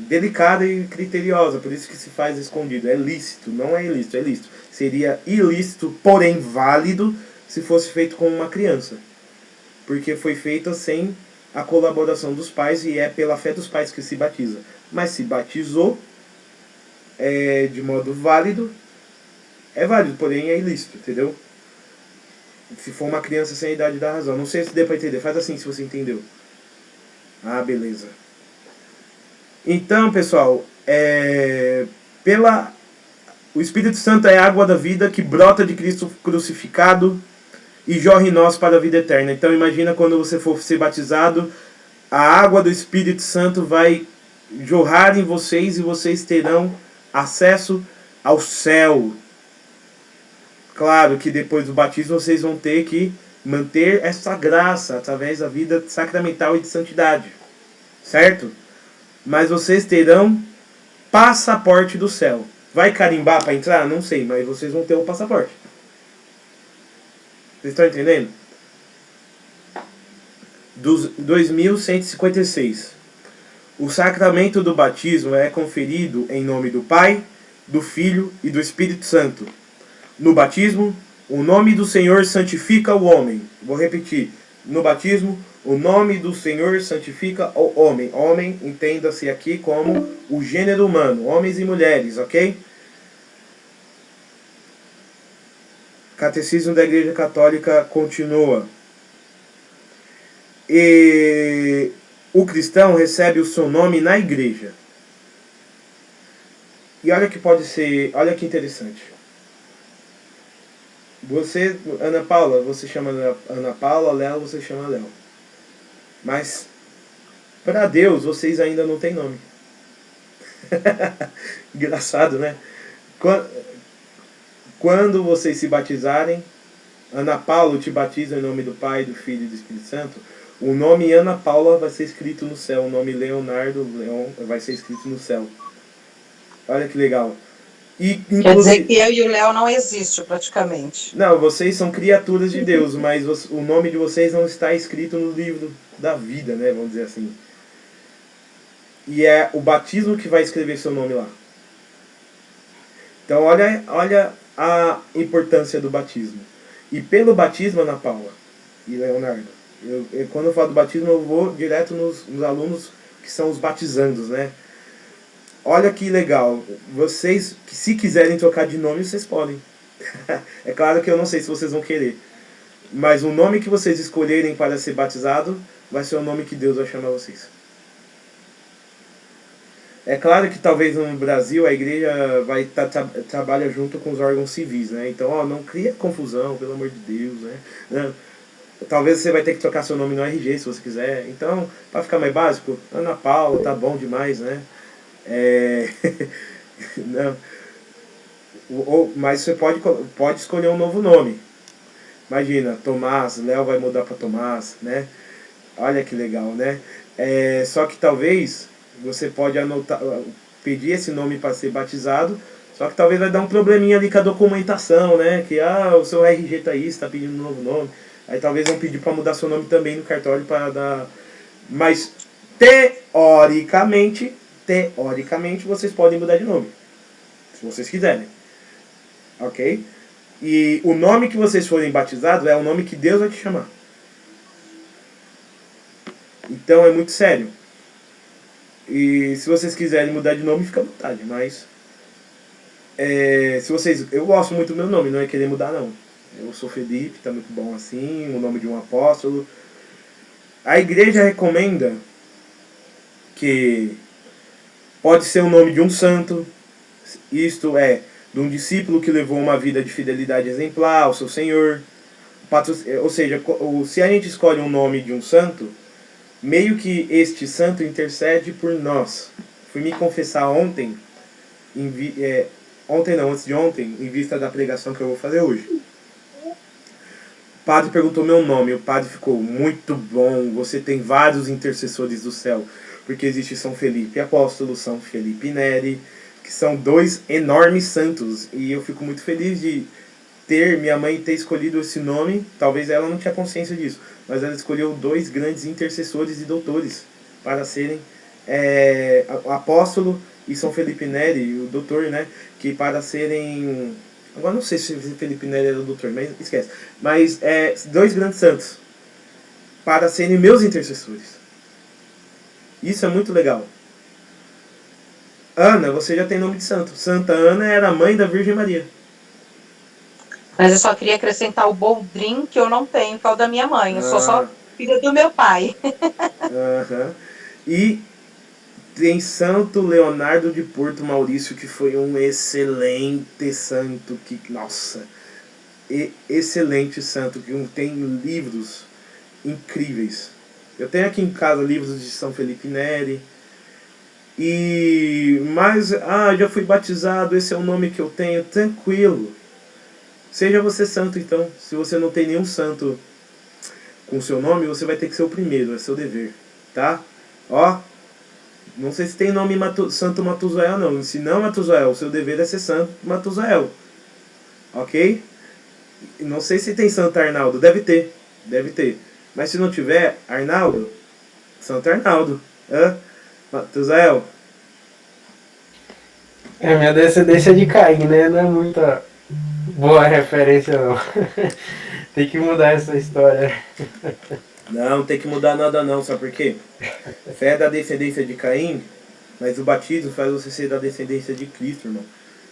[SPEAKER 1] delicada e criteriosa, por isso que se faz escondido. É lícito, não é ilícito, é lícito. Seria ilícito, porém válido, se fosse feito com uma criança. Porque foi feito sem a colaboração dos pais e é pela fé dos pais que se batiza. Mas se batizou de modo válido, é válido, porém é ilícito, entendeu? Se for uma criança sem a idade da razão. Não sei se deu para entender, faz assim se você entendeu. Ah, beleza. Então, pessoal, o Espírito Santo é a água da vida que brota de Cristo crucificado e jorra em nós para a vida eterna. Então imagina quando você for ser batizado, a água do Espírito Santo vai jorrar em vocês e vocês terão acesso ao céu. Claro que depois do batismo vocês vão ter que manter essa graça através da vida sacramental e de santidade. Certo? Mas vocês terão passaporte do céu. Vai carimbar para entrar? Não sei, mas vocês vão ter o passaporte. Vocês estão entendendo? 2156. O sacramento do batismo é conferido em nome do Pai, do Filho e do Espírito Santo. No batismo, o nome do Senhor santifica o homem. Vou repetir. No batismo, o nome do Senhor santifica o homem. Homem, entenda-se aqui como o gênero humano, homens e mulheres, ok? Catecismo da Igreja Católica continua. E o cristão recebe o seu nome na igreja. E olha que pode ser, olha que interessante. Você, Ana Paula, você chama Ana Paula, Léo, você chama Léo. Mas para Deus vocês ainda não têm nome. Engraçado, né? quando vocês se batizarem, Ana Paula te batiza em nome do Pai, do Filho e do Espírito Santo, o nome Ana Paula vai ser escrito no céu, o nome Leonardo Leon vai ser escrito no céu. Olha que legal. E,
[SPEAKER 2] Quer dizer que eu e o Léo não existem praticamente.
[SPEAKER 1] Não, vocês são criaturas de Deus, mas o nome de vocês não está escrito no livro da vida, né? Vamos dizer assim. E é o batismo que vai escrever seu nome lá. Então olha a importância do batismo. E pelo batismo, Ana Paula e Leonardo, quando eu falo do batismo, eu vou direto nos alunos que são os batizandos, né? Olha que legal. Vocês, se quiserem trocar de nome, vocês podem. É claro que eu não sei se vocês vão querer. Mas o nome que vocês escolherem para ser batizado vai ser o nome que Deus vai chamar vocês. É claro que talvez no Brasil a igreja vai trabalha junto com os órgãos civis, né? Então, não cria confusão, pelo amor de Deus, né? Talvez você vai ter que trocar seu nome no RG se você quiser. Então, para ficar mais básico, Ana Paula, tá bom demais, né? Não. Mas você pode escolher um novo nome. Imagina, Tomás, Léo vai mudar para Tomás, né? Olha que legal, né? Só que talvez você pode pedir esse nome para ser batizado, só que talvez vai dar um probleminha ali com a documentação, né? Que o seu RG tá aí, está pedindo um novo nome. Aí talvez vão pedir para mudar seu nome também no cartório para dar. Mas teoricamente vocês podem mudar de nome, se vocês quiserem. Ok? E o nome que vocês forem batizados é o nome que Deus vai te chamar. Então é muito sério. E se vocês quiserem mudar de nome, fica à vontade. Mas eu gosto muito do meu nome, não é querer mudar não. Eu sou Felipe, tá muito bom assim, o nome de um apóstolo. A igreja recomenda que pode ser o nome de um santo, isto é, de um discípulo que levou uma vida de fidelidade exemplar ao seu Senhor. Ou seja, se a gente escolhe um nome de um santo, meio que este santo intercede por nós. Fui me confessar ontem, antes de ontem, em vista da pregação que eu vou fazer hoje. O padre perguntou meu nome, o padre ficou: muito bom, você tem vários intercessores do céu, porque existe São Felipe Apóstolo, São Felipe Neri, que são dois enormes santos, e eu fico muito feliz de minha mãe ter escolhido esse nome. Talvez ela não tinha consciência disso, mas ela escolheu dois grandes intercessores e doutores para serem Apóstolo e São Felipe Neri, o doutor, né, que para serem... Agora não sei se Felipe Neri era o doutor, mas esquece. Mas dois grandes santos para serem meus intercessores. Isso é muito legal. Ana, você já tem nome de santo. Santa Ana era a mãe da Virgem Maria.
[SPEAKER 2] Mas eu só queria acrescentar o Boldrin, que eu não tenho, que é o da minha mãe. Eu sou só filha do meu pai.
[SPEAKER 1] E tem Santo Leonardo de Porto Maurício, que foi um excelente santo. Nossa, excelente santo, que tem livros incríveis. Eu tenho aqui em casa livros de São Felipe Neri. Mas já fui batizado, esse é o nome que eu tenho. Tranquilo. Seja você santo, então. Se você não tem nenhum santo com seu nome, você vai ter que ser o primeiro, é seu dever, tá? Não sei se tem nome Santo Matuzael, não. Se não Matuzael, o seu dever é ser Santo Matuzael, ok? Não sei se tem Santo Arnaldo, deve ter. Mas se não tiver, Arnaldo, Santo Arnaldo, Matuzael.
[SPEAKER 3] Minha descendência de Caim, né? Não é muita boa referência, não. Tem que mudar essa história.
[SPEAKER 1] Não tem que mudar nada não, sabe por quê? Fé é da descendência de Caim, mas o batismo faz você ser da descendência de Cristo, irmão.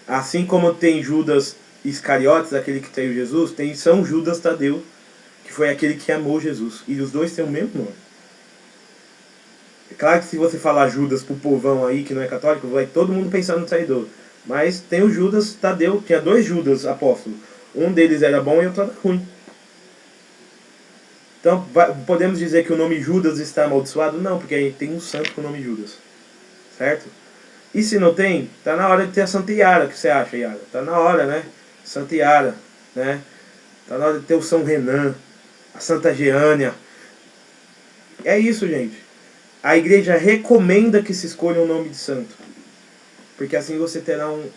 [SPEAKER 1] Assim como tem Judas Iscariotes, aquele que traiu Jesus, tem São Judas Tadeu, que foi aquele que amou Jesus. E os dois têm o mesmo nome. É claro que se você falar Judas pro povão aí que não é católico, vai todo mundo pensar no traidor. Mas tem o Judas Tadeu, tinha dois Judas apóstolos. Um deles era bom e outro era ruim. Então, podemos dizer que o nome Judas está amaldiçoado? Não, porque a gente tem um santo com o nome Judas. Certo? E se não tem, tá na hora de ter a Santa Yara. O que você acha, Yara? Tá na hora, né? Santa Yara, né? Tá na hora de ter o São Renan, a Santa Jeânia. É isso, gente. A igreja recomenda que se escolha um nome de santo, porque assim você terá um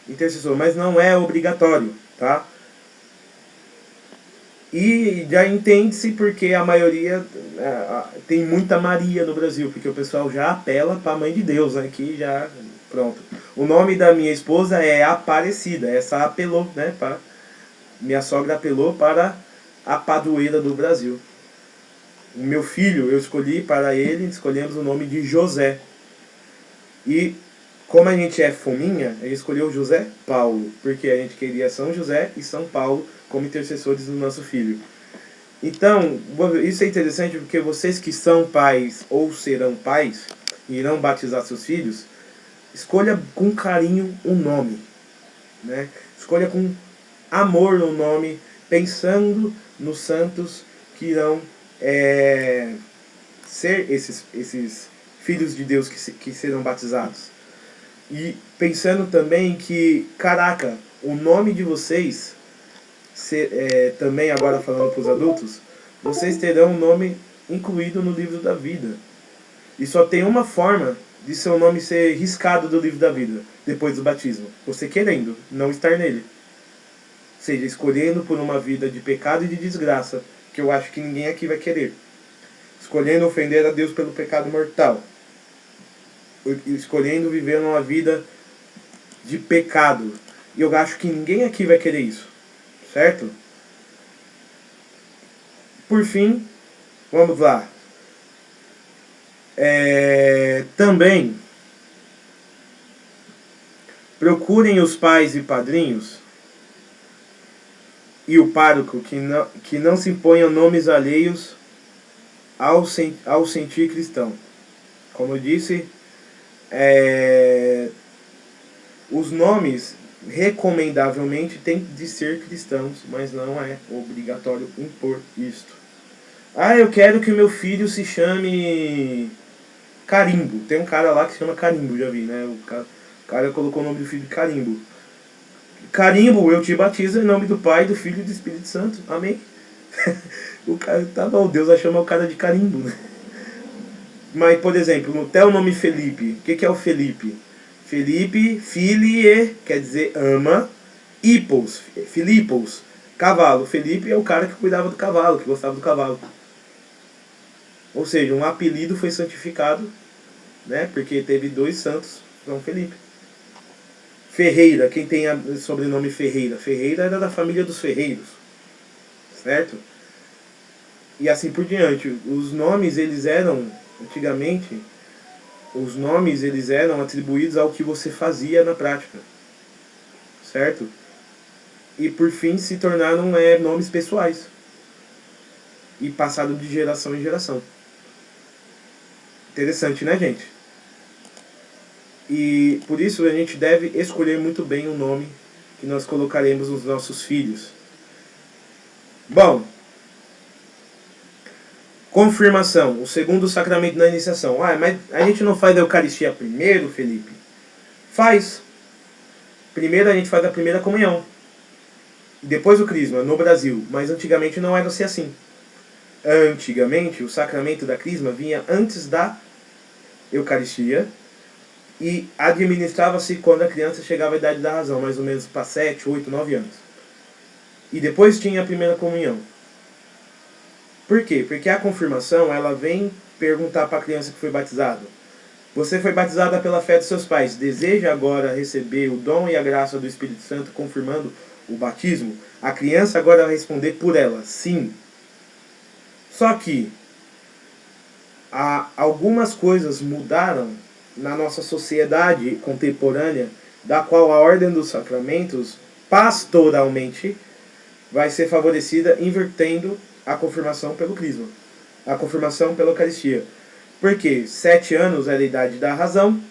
[SPEAKER 1] intercessor, mas não é obrigatório, tá? E já entende-se porque a maioria tem muita Maria no Brasil, porque o pessoal já apela para a Mãe de Deus, né? Que já pronto. O nome da minha esposa é Aparecida, essa apelou, né? Minha sogra apelou para a padroeira do Brasil. O meu filho, eu escolhi para ele, escolhemos o nome de José. E como a gente é fominha, ele escolheu José Paulo, porque a gente queria São José e São Paulo como intercessores do nosso filho. Então, isso é interessante porque vocês que são pais ou serão pais e irão batizar seus filhos, escolha com carinho um nome, né? Escolha com amor um nome, pensando nos santos que irão ser esses filhos de Deus que serão batizados. E pensando também que, caraca, o nome de vocês, também agora falando para os adultos, vocês terão um nome incluído no livro da vida. E só tem uma forma de seu nome ser riscado do livro da vida, depois do batismo. Você querendo, não estar nele. Ou seja, escolhendo por uma vida de pecado e de desgraça, que eu acho que ninguém aqui vai querer. Escolhendo ofender a Deus pelo pecado mortal. Escolhendo viver uma vida de pecado. E eu acho que ninguém aqui vai querer isso. Certo? Por fim, vamos lá. Também procurem os pais e padrinhos e o pároco que não se imponham nomes alheios ao sentir cristão. Como eu disse, os nomes recomendavelmente têm de ser cristãos, mas não é obrigatório impor isto. Eu quero que meu filho se chame Carimbo. Tem um cara lá que se chama Carimbo, já vi, né? O cara colocou o nome do filho de Carimbo. Carimbo, eu te batizo em nome do Pai, do Filho e do Espírito Santo. Amém? O cara, tá bom, Deus vai chamar o cara de Carimbo, né? Mas, por exemplo, até o nome Felipe. O que é o Felipe? Felipe, filie, quer dizer ama, hipos, Filipos, cavalo. Felipe é o cara que cuidava do cavalo, que gostava do cavalo. Ou seja, um apelido foi santificado, né? Porque teve 2 santos, São Felipe. Ferreira, quem tem o sobrenome Ferreira? Ferreira era da família dos ferreiros, certo? E assim por diante. Os nomes, eles eram, antigamente, os nomes, eles eram atribuídos ao que você fazia na prática, certo? E por fim se tornaram nomes pessoais e passaram de geração em geração. Interessante, né, gente? E por isso a gente deve escolher muito bem o nome que nós colocaremos nos nossos filhos. Bom, confirmação, o segundo sacramento da iniciação. Mas a gente não faz a Eucaristia primeiro, Felipe? Faz. Primeiro a gente faz a primeira comunhão. Depois o crisma, no Brasil. Mas antigamente não era assim. Antigamente o sacramento da crisma vinha antes da Eucaristia e administrava-se quando a criança chegava à idade da razão, mais ou menos para 7, 8, 9 anos. E depois tinha a primeira comunhão. Por quê? Porque a confirmação, ela vem perguntar para a criança que foi batizada: você foi batizada pela fé dos seus pais, deseja agora receber o dom e a graça do Espírito Santo confirmando o batismo? A criança agora vai responder por ela: sim. Só que algumas coisas mudaram na nossa sociedade contemporânea, da qual a ordem dos sacramentos, pastoralmente, vai ser favorecida invertendo a confirmação pelo crisma, a confirmação pela Eucaristia. Porque 7 anos era a idade da razão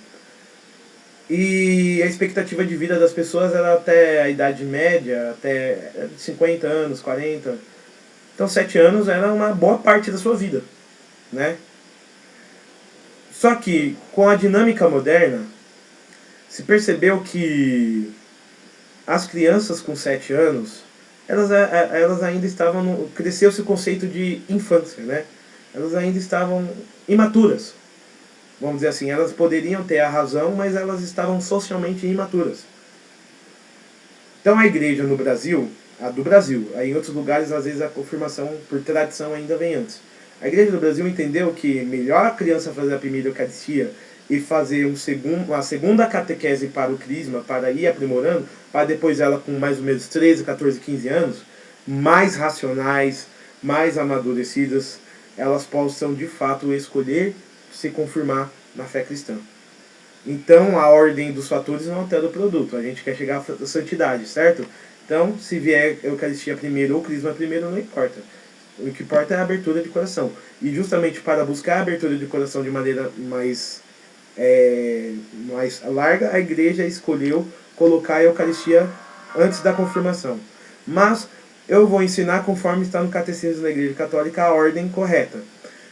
[SPEAKER 1] e a expectativa de vida das pessoas era até a idade média, até 50 anos, 40. Então 7 anos era uma boa parte da sua vida, né? Só que com a dinâmica moderna se percebeu que as crianças com 7 anos, elas ainda estavam cresceu-se o conceito de infância, né? Elas ainda estavam imaturas, vamos dizer assim. Elas poderiam ter a razão, mas elas estavam socialmente imaturas. Então a igreja no Brasil, a do Brasil, aí em outros lugares às vezes a confirmação por tradição ainda vem antes. A igreja do Brasil entendeu que melhor a criança fazer a primeira Eucaristia e fazer uma segunda catequese para o crisma, para ir aprimorando, para depois ela com mais ou menos 13, 14, 15 anos, mais racionais, mais amadurecidas, elas possam de fato escolher se confirmar na fé cristã. Então a ordem dos fatores não altera o produto, a gente quer chegar à santidade, certo? Então, se vier Eucaristia primeiro ou Crisma primeiro, não importa. O que importa é a abertura de coração. E justamente para buscar a abertura de coração de maneira mais larga, a igreja escolheu colocar a Eucaristia antes da confirmação. Mas eu vou ensinar conforme está no Catecismo da Igreja Católica a ordem correta.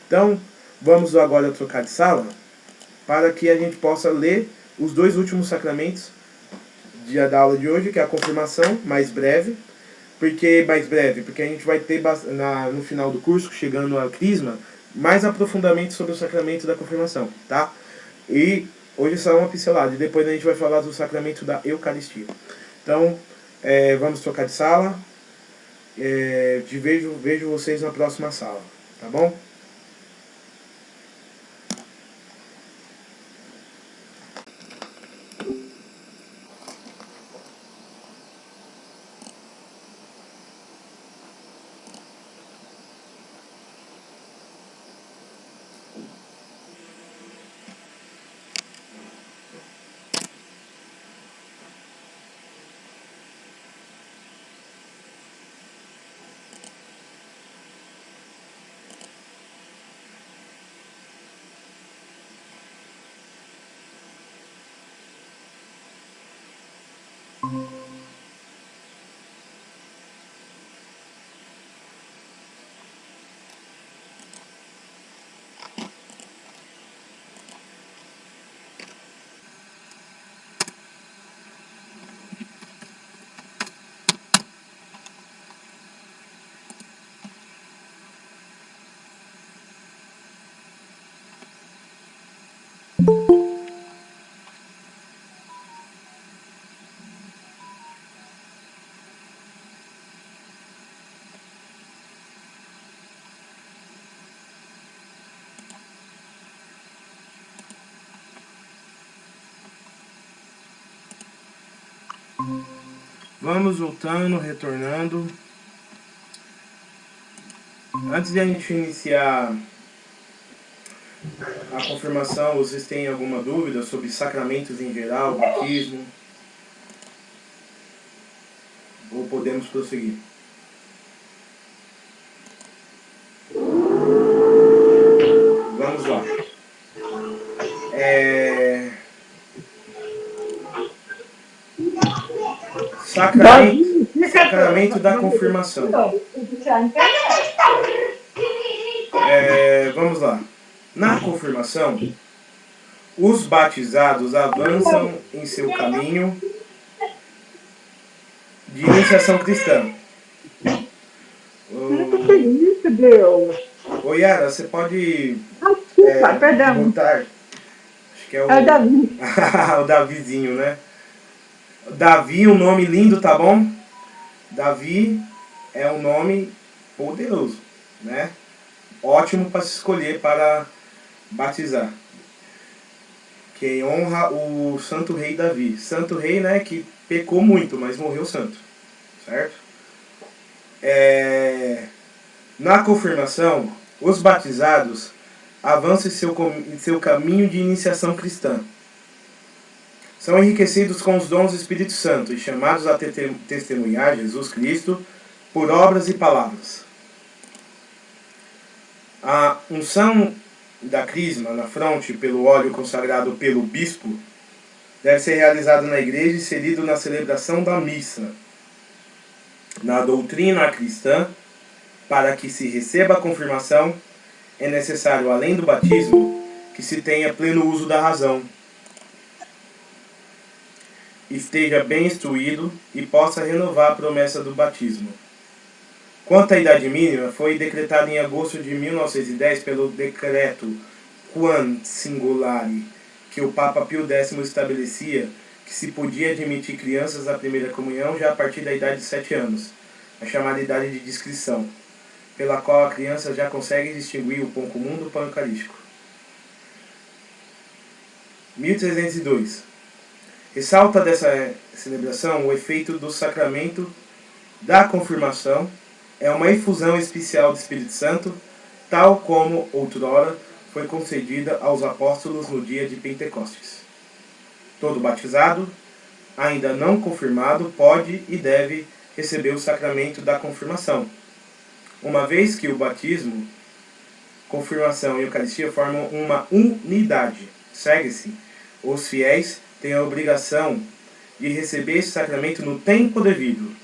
[SPEAKER 1] Então, vamos agora trocar de sala para que a gente possa ler os dois últimos sacramentos da aula de hoje, que é a confirmação, mais breve. Por que mais breve? Porque a gente vai ter no final do curso, chegando ao crisma, mais aprofundamento sobre o sacramento da confirmação, tá? E hoje só uma pincelada, e depois a gente vai falar do sacramento da Eucaristia. Então, vamos trocar de sala. Vejo vocês na próxima sala, tá bom? Vamos voltando, retornando. Antes de a gente iniciar a confirmação, vocês têm alguma dúvida sobre sacramentos em geral, batismo? Ou podemos prosseguir? Vamos lá. Sacramento da confirmação. Vamos lá. Na confirmação, os batizados avançam em seu caminho de iniciação cristã. Ô Yara, você pode voltar? Acho que é o
[SPEAKER 4] Davi.
[SPEAKER 1] o Davizinho, né? Davi, um nome lindo, tá bom? Davi é um nome poderoso, né? Ótimo para se escolher para batizar. Que honra o Santo Rei Davi. Santo Rei, né, que pecou muito, mas morreu santo. Certo? Na confirmação, os batizados avançam em seu caminho de iniciação cristã. São enriquecidos com os dons do Espírito Santo e chamados a testemunhar Jesus Cristo por obras e palavras. A unção da crisma na fronte pelo óleo consagrado pelo bispo deve ser realizada na igreja e inserido na celebração da missa. Na doutrina cristã, para que se receba a confirmação, é necessário, além do batismo, que se tenha pleno uso da razão. esteja bem instruído e possa renovar a promessa do batismo. Quanto à idade mínima, foi decretada em agosto de 1910 pelo decreto Quam Singulari, que o Papa Pio X estabelecia que se podia admitir crianças à primeira comunhão já a partir da idade de 7 anos, a chamada idade de discrição, pela qual a criança já consegue distinguir o pão comum do pão eucarístico. 1302. Ressalta dessa celebração o efeito do sacramento da confirmação, é uma efusão especial do Espírito Santo, tal como outrora foi concedida aos apóstolos no dia de Pentecostes. Todo batizado, ainda não confirmado, pode e deve receber o sacramento da confirmação, uma vez que o batismo, confirmação e Eucaristia formam uma unidade. Segue-se, os fiéis têm a obrigação de receber esse sacramento no tempo devido,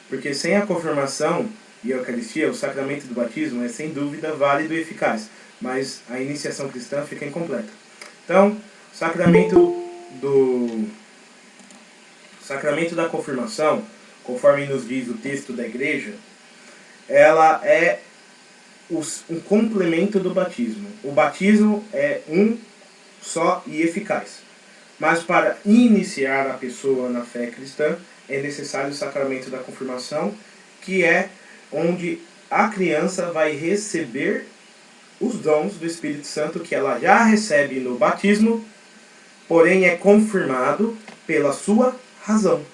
[SPEAKER 1] porque sem a confirmação e a Eucaristia, o sacramento do batismo é sem dúvida válido e eficaz, mas a iniciação cristã fica incompleta. Então, o sacramento da confirmação, conforme nos diz o texto da igreja, ela é um complemento do batismo. O batismo é um só e eficaz. Mas para iniciar a pessoa na fé cristã, é necessário o sacramento da confirmação, que é onde a criança vai receber os dons do Espírito Santo que ela já recebe no batismo, porém é confirmado pela sua razão.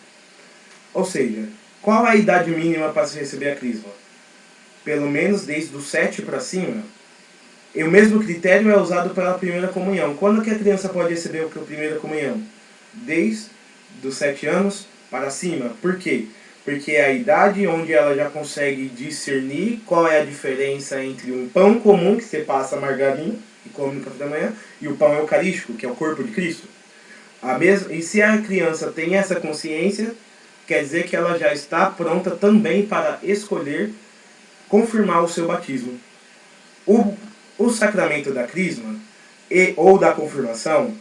[SPEAKER 1] Ou seja, qual a idade mínima para se receber a crisma? Pelo menos desde os 7 para cima. E o mesmo critério é usado pela primeira comunhão. Quando que a criança pode receber a primeira comunhão? Desde os 7 anos para cima. Por quê? Porque é a idade onde ela já consegue discernir qual é a diferença entre um pão comum, que você passa margarina e come no café da manhã, e o pão eucarístico, que é o corpo de Cristo. E se a criança tem essa consciência, quer dizer que ela já está pronta também para escolher confirmar o seu batismo. O sacramento da crisma ou da confirmação,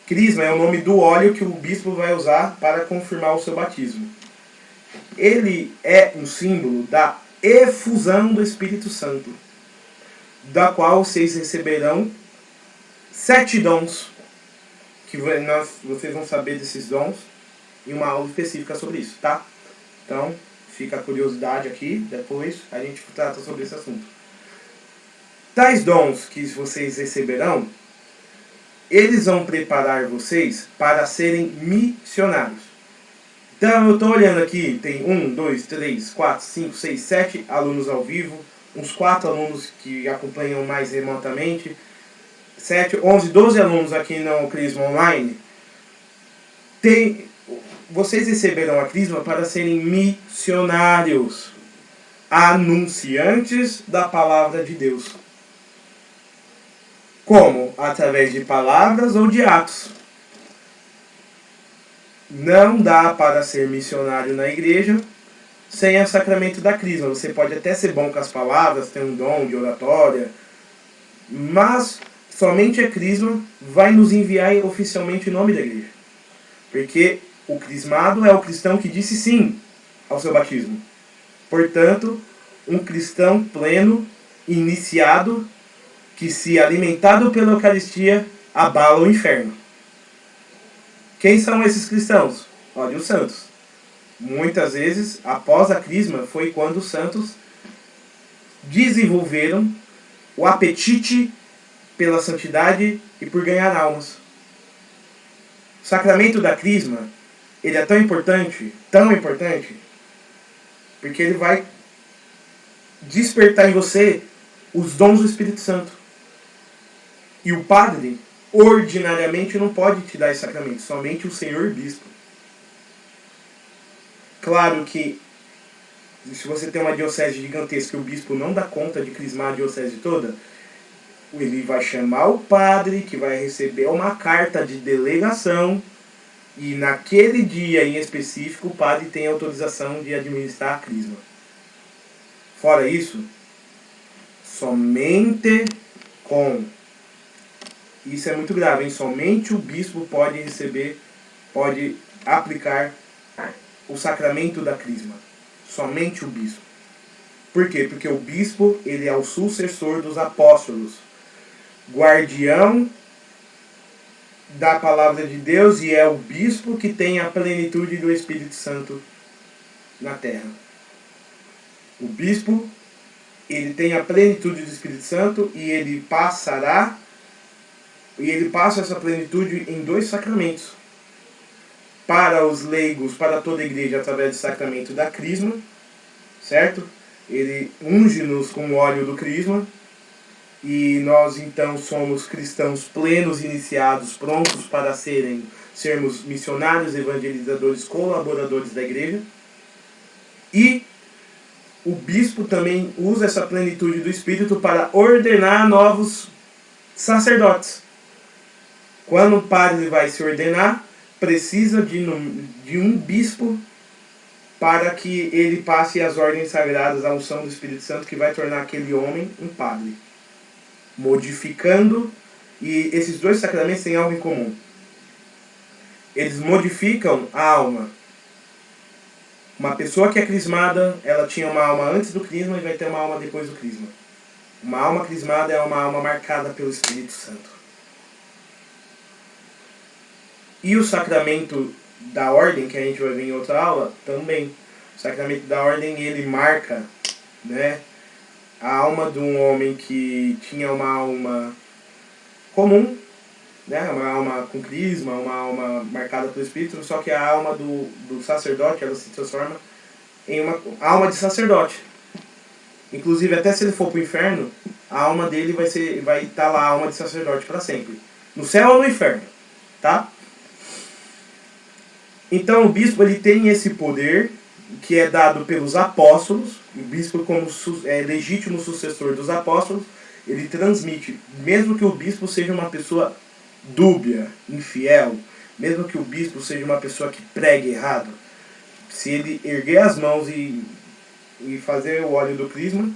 [SPEAKER 1] crisma é o nome do óleo que o bispo vai usar para confirmar o seu batismo. Ele é um símbolo da efusão do Espírito Santo, da qual vocês receberão 7 dons, que vocês vão saber desses dons em uma aula específica sobre isso, tá? Então, fica a curiosidade aqui, depois a gente trata sobre esse assunto. Tais dons que vocês receberão, eles vão preparar vocês para serem missionários. Então eu estou olhando aqui, tem 1, 2, 3, 4, 5, 6, 7 alunos ao vivo, uns 4 alunos que acompanham mais remotamente, 7, 11, 12 alunos aqui no Crisma Online. Vocês receberão a Crisma para serem missionários, anunciantes da palavra de Deus. Como? Através de palavras ou de atos. Não dá para ser missionário na igreja sem o sacramento da crisma. Você pode até ser bom com as palavras, ter um dom de oratória, mas somente a crisma vai nos enviar oficialmente em nome da igreja. Porque o crismado é o cristão que disse sim ao seu batismo. Portanto, um cristão pleno, iniciado, que se alimentado pela Eucaristia, abala o inferno. Quem são esses cristãos? Olha, os santos. Muitas vezes, após a crisma, foi quando os santos desenvolveram o apetite pela santidade e por ganhar almas. O sacramento da crisma, ele é tão importante, porque ele vai despertar em você os dons do Espírito Santo. E o padre, ordinariamente, não pode te dar esse sacramento, somente o senhor bispo. Claro que, se você tem uma diocese gigantesca e o bispo não dá conta de crismar a diocese toda, ele vai chamar o padre, que vai receber uma carta de delegação, e naquele dia em específico o padre tem autorização de administrar a crisma. Fora isso, somente isso é muito grave, hein? Somente o bispo pode receber pode aplicar o sacramento da crisma. Somente o bispo. Por quê? Porque o bispo, ele é o sucessor dos apóstolos, guardião da palavra de Deus, e é o bispo que tem a plenitude do Espírito Santo na terra. O bispo, ele tem a plenitude do Espírito Santo e ele passa essa plenitude em 2 sacramentos. Para os leigos, para toda a igreja, através do sacramento da crisma, certo? Ele unge-nos com o óleo do crisma, e nós então somos cristãos plenos, iniciados, prontos para sermos missionários, evangelizadores, colaboradores da igreja. E o bispo também usa essa plenitude do Espírito para ordenar novos sacerdotes. Quando o padre vai se ordenar, precisa de um bispo para que ele passe as ordens sagradas, a unção do Espírito Santo, que vai tornar aquele homem um padre. Modificando, e esses 2 sacramentos têm algo em comum. Eles modificam a alma. Uma pessoa que é crismada, ela tinha uma alma antes do crisma e vai ter uma alma depois do crisma. Uma alma crismada é uma alma marcada pelo Espírito Santo. E o sacramento da ordem, que a gente vai ver em outra aula, também. O sacramento da ordem, ele marca, né, a alma de um homem que tinha uma alma comum, né, uma alma com crisma, uma alma marcada pelo Espírito, só que a alma do sacerdote, ela se transforma em uma alma de sacerdote. Inclusive, até se ele for para o inferno, a alma dele vai estar lá, a alma de sacerdote, para sempre. No céu ou no inferno, tá? Então o bispo, ele tem esse poder que é dado pelos apóstolos. O bispo, como legítimo sucessor dos apóstolos, ele transmite, mesmo que o bispo seja uma pessoa dúbia, infiel, mesmo que o bispo seja uma pessoa que pregue errado, se ele erguer as mãos e fazer o óleo do crisma,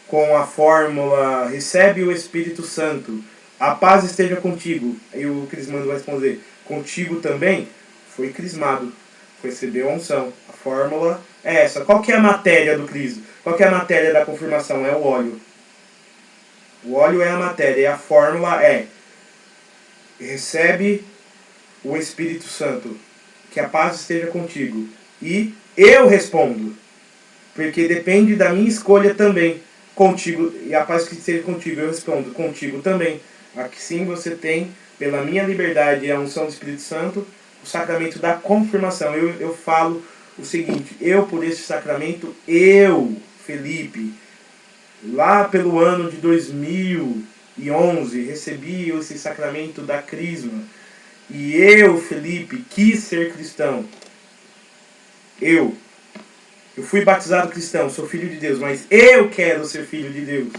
[SPEAKER 1] com a fórmula, recebe o Espírito Santo, a paz esteja contigo, e o crismando vai responder, contigo também, foi crismado, recebeu a unção. A fórmula é essa. Qual que é a matéria do crisma? Qual que é a matéria da confirmação? É o óleo. O óleo é a matéria, e a fórmula é: recebe o Espírito Santo, que a paz esteja contigo. E eu respondo, porque depende da minha escolha também. Contigo, e a paz que esteja contigo, eu respondo, contigo também. Aqui sim você tem, pela minha liberdade e a unção do Espírito Santo, o sacramento da confirmação. Eu falo o seguinte: eu, por esse sacramento, Felipe, lá pelo ano de 2011, recebi esse sacramento da crisma. E eu, Felipe, quis ser cristão. Eu fui batizado cristão, sou filho de Deus, mas eu quero ser filho de Deus.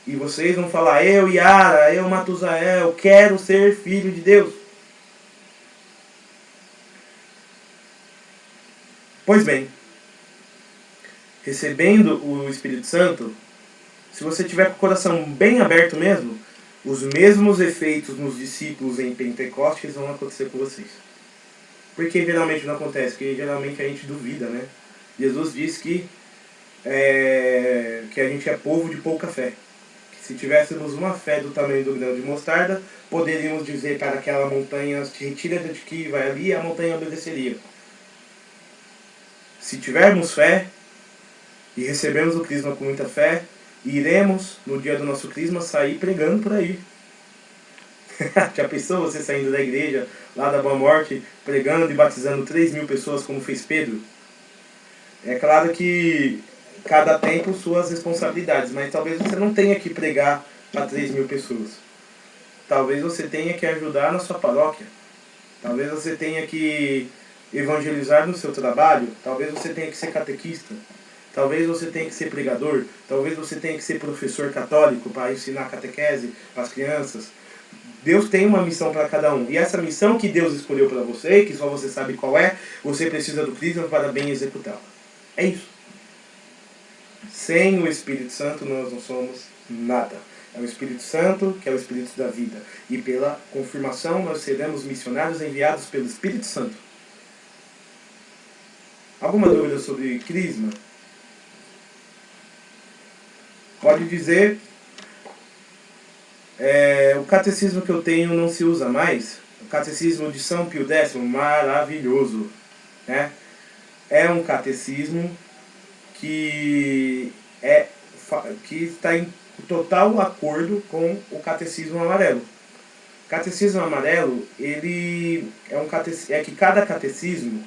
[SPEAKER 1] E vocês vão falar: eu, Yara, eu, Matusael, quero ser filho de Deus. Pois bem, recebendo o Espírito Santo, se você tiver com o coração bem aberto mesmo, os mesmos efeitos nos discípulos em Pentecostes vão acontecer com vocês. Por que geralmente não acontece? Porque geralmente a gente duvida, né? Jesus diz que a gente é povo de pouca fé. Que se tivéssemos uma fé do tamanho do grão de mostarda, poderíamos dizer para aquela montanha: se retira de aqui e vai ali, a montanha obedeceria. Se tivermos fé e recebemos o crisma com muita fé, iremos, no dia do nosso crisma, sair pregando por aí. Já pensou você saindo da igreja, lá da Boa Morte, pregando e batizando 3.000 pessoas, como fez Pedro? É claro que cada tempo suas responsabilidades, mas talvez você não tenha que pregar para 3.000 pessoas. Talvez você tenha que ajudar na sua paróquia. Talvez você tenha que evangelizar no seu trabalho. Talvez você tenha que ser catequista. Talvez você tenha que ser pregador. Talvez você tenha que ser professor católico para ensinar catequese para as crianças. Deus tem uma missão para cada um. E essa missão que Deus escolheu para você, que só você sabe qual é, você precisa do crisma para bem executá-la. É isso. Sem o Espírito Santo nós não somos nada. É o Espírito Santo, que é o Espírito da vida. E pela confirmação, nós seremos missionários enviados pelo Espírito Santo. Alguma dúvida sobre crisma? Pode dizer. O catecismo que eu tenho não se usa mais. O catecismo de São Pio X, maravilhoso, né? É um catecismo que está em total acordo com o catecismo amarelo. O catecismo amarelo, ele é que cada catecismo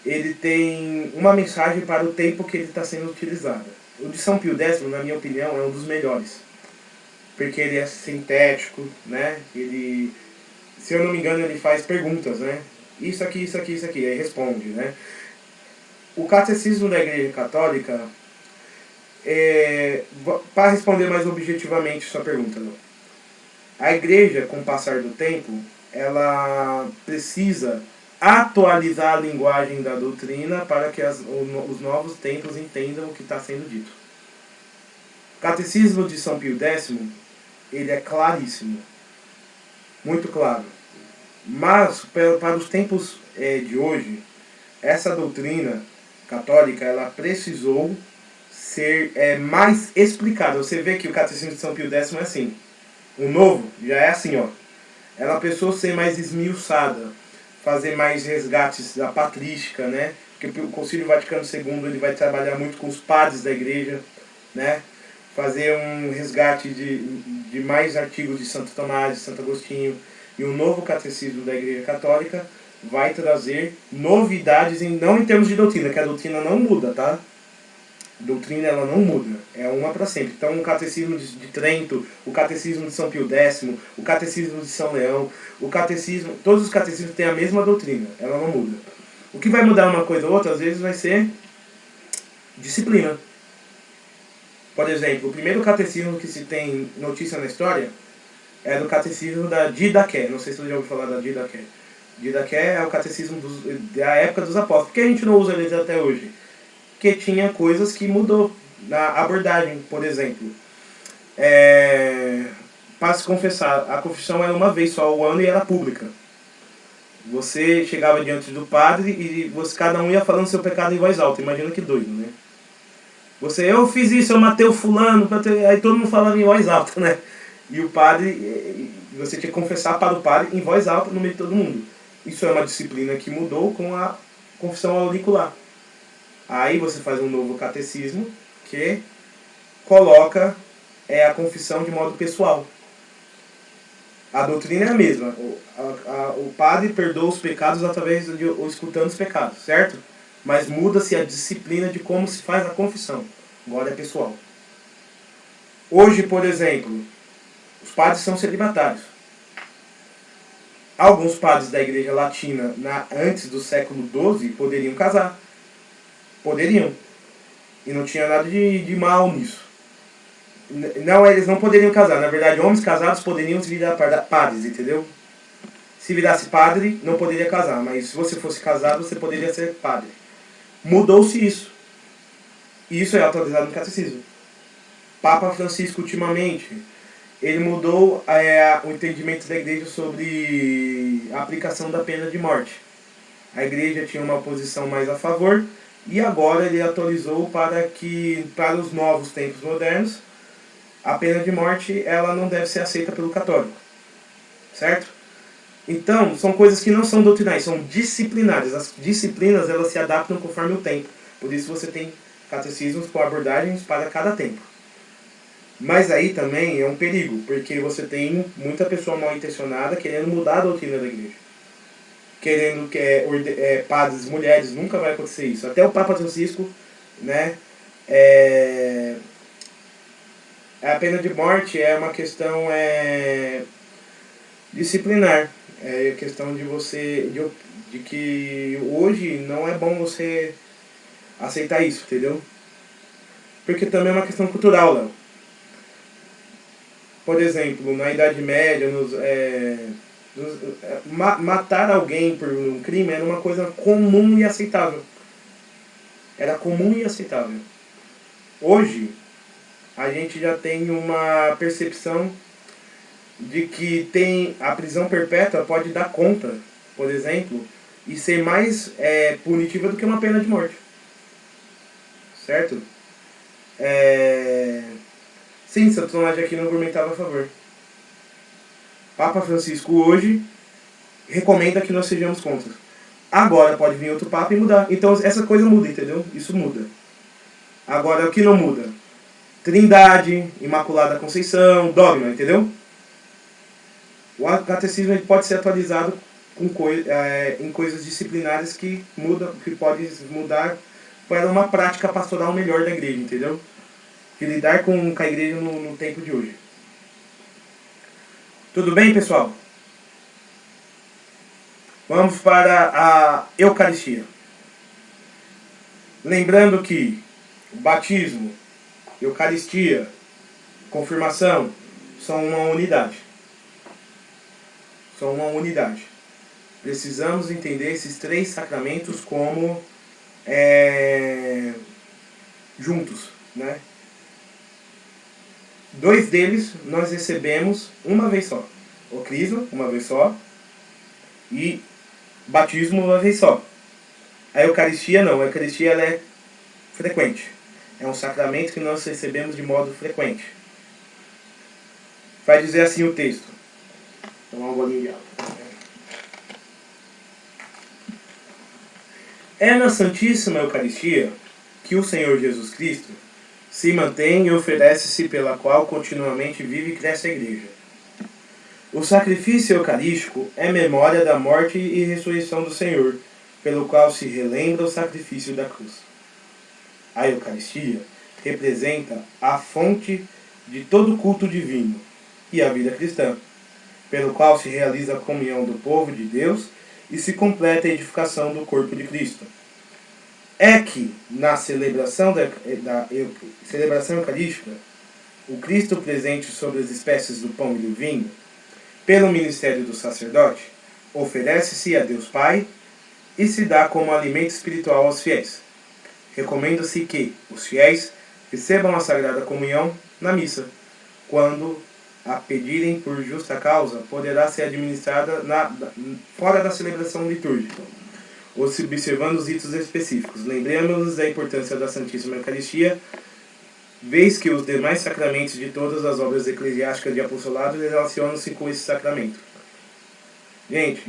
[SPEAKER 1] ele tem uma mensagem para o tempo que ele está sendo utilizado. O de São Pio X, na minha opinião, é um dos melhores, porque ele é sintético, né? Ele, se eu não me engano, ele faz perguntas, né? Isso aqui, isso aqui, isso aqui, aí responde, né? O catecismo da Igreja Católica, para responder mais objetivamente sua pergunta, não? A Igreja, com o passar do tempo, ela precisa atualizar a linguagem da doutrina para que os novos tempos entendam o que está sendo dito. O catecismo de São Pio X, ele é claríssimo, muito claro. Mas, para os tempos de hoje, essa doutrina católica, ela precisou ser mais explicada. Você vê que o catecismo de São Pio X é assim. O novo já é assim, ó. Ela precisou ser mais esmiuçada, fazer mais resgates da patrística, né? Porque o Concílio Vaticano II ele vai trabalhar muito com os padres da igreja, né? Fazer um resgate de mais artigos de Santo Tomás, de Santo Agostinho. E o novo catecismo da Igreja Católica vai trazer novidades, não em termos de doutrina, que a doutrina não muda, tá? A doutrina ela não muda, é uma para sempre. Então o catecismo de Trento, o catecismo de São Pio X, o catecismo de São Leão, todos os catecismos têm a mesma doutrina, ela não muda. O que vai mudar uma coisa ou outra, às vezes vai ser disciplina. Por exemplo, o primeiro catecismo que se tem notícia na história é do catecismo da Didaqué. Não sei se você já ouviu falar da Didaqué. Didaqué é o catecismo da época dos apóstolos. Por que a gente não usa eles até hoje? Porque tinha coisas que mudou na abordagem. Por exemplo, para se confessar, a confissão era uma vez só ao ano e era pública. Você chegava diante do padre e cada um ia falando seu pecado em voz alta. Imagina que doido, né? Eu fiz isso, eu matei o fulano, aí todo mundo falando em voz alta, né? E o padre, você tinha que confessar para o padre em voz alta no meio de todo mundo. Isso é uma disciplina que mudou com a confissão auricular. Aí você faz um novo catecismo que coloca a confissão de modo pessoal. A doutrina é a mesma. O padre perdoa os pecados através de escutando os pecados, certo? Mas muda-se a disciplina de como se faz a confissão. Agora é pessoal. Hoje, por exemplo, os padres são celibatários. Alguns padres da Igreja Latina, antes do século XII, poderiam casar. Poderiam. E não tinha nada de mal nisso. Não, eles não poderiam casar. Na verdade, homens casados poderiam se virar padres, entendeu? Se virasse padre, não poderia casar. Mas se você fosse casado, você poderia ser padre. Mudou-se isso. E isso é atualizado no catecismo. Papa Francisco, ultimamente, ele mudou o entendimento da igreja sobre a aplicação da pena de morte. A igreja tinha uma posição mais a favor e agora ele atualizou para os novos tempos modernos, a pena de morte ela não deve ser aceita pelo católico. Certo? Então, são coisas que não são doutrinais, são disciplinares. As disciplinas elas se adaptam conforme o tempo. Por isso você tem catecismos com abordagens para cada tempo. Mas aí também é um perigo, porque você tem muita pessoa mal intencionada querendo mudar a doutrina da igreja. Querendo que padres, mulheres, nunca vai acontecer isso. Até o Papa Francisco, né, a pena de morte é uma questão disciplinar. É questão de que hoje não é bom você aceitar isso, entendeu? Porque também é uma questão cultural, Léo. Por exemplo, na Idade Média, matar alguém por um crime era uma coisa comum e aceitável. Era comum e aceitável. Hoje, a gente já tem uma percepção de que a prisão perpétua pode dar conta, por exemplo, e ser mais punitiva do que uma pena de morte. Certo? Sim, Santo Tomás de Aquino argumentava a favor. Papa Francisco hoje recomenda que nós sejamos contra. Agora pode vir outro Papa e mudar. Então essa coisa muda, entendeu? Isso muda. Agora o que não muda? Trindade, Imaculada Conceição, dogma, entendeu? O catecismo ele pode ser atualizado em coisas disciplinares que pode mudar para uma prática pastoral melhor da igreja, entendeu? Que lidar com a igreja no tempo de hoje. Tudo bem, pessoal? Vamos para a Eucaristia. Lembrando que o batismo, Eucaristia, confirmação são uma unidade. São uma unidade. Precisamos entender esses 3 sacramentos como juntos, né? 2 deles nós recebemos uma vez só. O crisma, uma vez só, e batismo uma vez só. A Eucaristia não, a Eucaristia ela é frequente. É um sacramento que nós recebemos de modo frequente. Vai dizer assim o texto. Vou tomar um golinho de água. É na Santíssima Eucaristia que o Senhor Jesus Cristo se mantém e oferece-se, pela qual continuamente vive e cresce a Igreja. O sacrifício eucarístico é memória da morte e ressurreição do Senhor, pelo qual se relembra o sacrifício da cruz. A Eucaristia representa a fonte de todo culto divino e a vida cristã, pelo qual se realiza a comunhão do povo de Deus e se completa a edificação do corpo de Cristo. É que, na celebração celebração eucarística, o Cristo presente sobre as espécies do pão e do vinho, pelo ministério do sacerdote, oferece-se a Deus Pai e se dá como alimento espiritual aos fiéis. Recomenda-se que os fiéis recebam a Sagrada Comunhão na missa, quando a pedirem por justa causa, poderá ser administrada fora da celebração litúrgica, ou se observando os ritos específicos. Lembremos-nos da importância da Santíssima Eucaristia, vez que os demais sacramentos de todas as obras eclesiásticas de apostolado relacionam-se com esse sacramento. Gente,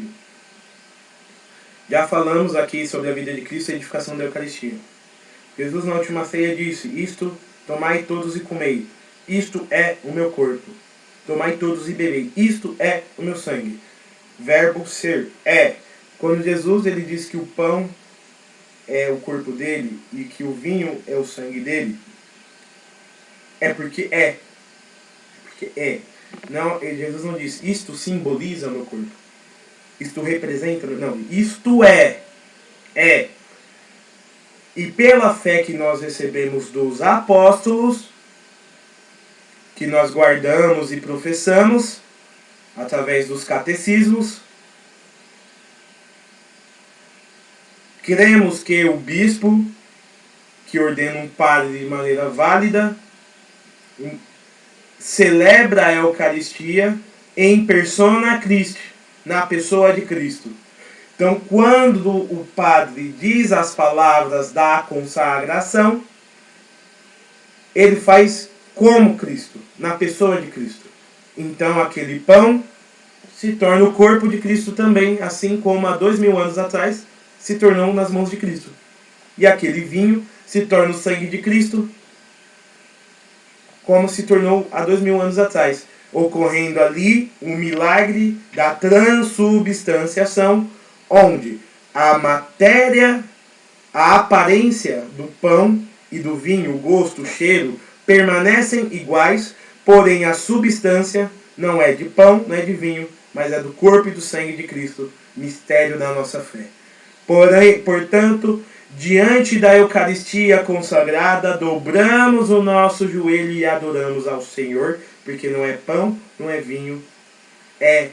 [SPEAKER 1] já falamos aqui sobre a vida de Cristo e a edificação da Eucaristia. Jesus na última ceia disse: "Isto tomai todos e comei, isto é o meu corpo. Tomai todos e bebei, isto é o meu sangue." Verbo ser, é. Quando Jesus ele diz que o pão é o corpo dele e que o vinho é o sangue dele, é porque é. Porque é. Não, Jesus não diz, isto simboliza o meu corpo. Isto representa, não, isto é. É. E pela fé que nós recebemos dos apóstolos, que nós guardamos e professamos, através dos catecismos, cremos que o bispo, que ordena um padre de maneira válida, celebra a Eucaristia em persona Christi, na pessoa de Cristo. Então, quando o padre diz as palavras da consagração, ele faz como Cristo, na pessoa de Cristo. Então, aquele pão se torna o corpo de Cristo também, assim como há 2000 anos atrás se tornou nas mãos de Cristo. E aquele vinho se torna o sangue de Cristo, como se tornou há 2000 anos atrás, ocorrendo ali um milagre da transubstanciação, onde a matéria, a aparência do pão e do vinho, o gosto, o cheiro, permanecem iguais, porém a substância não é de pão, não é de vinho, mas é do corpo e do sangue de Cristo, mistério da nossa fé. Portanto, diante da Eucaristia consagrada, dobramos o nosso joelho e adoramos ao Senhor, porque não é pão, não é vinho, é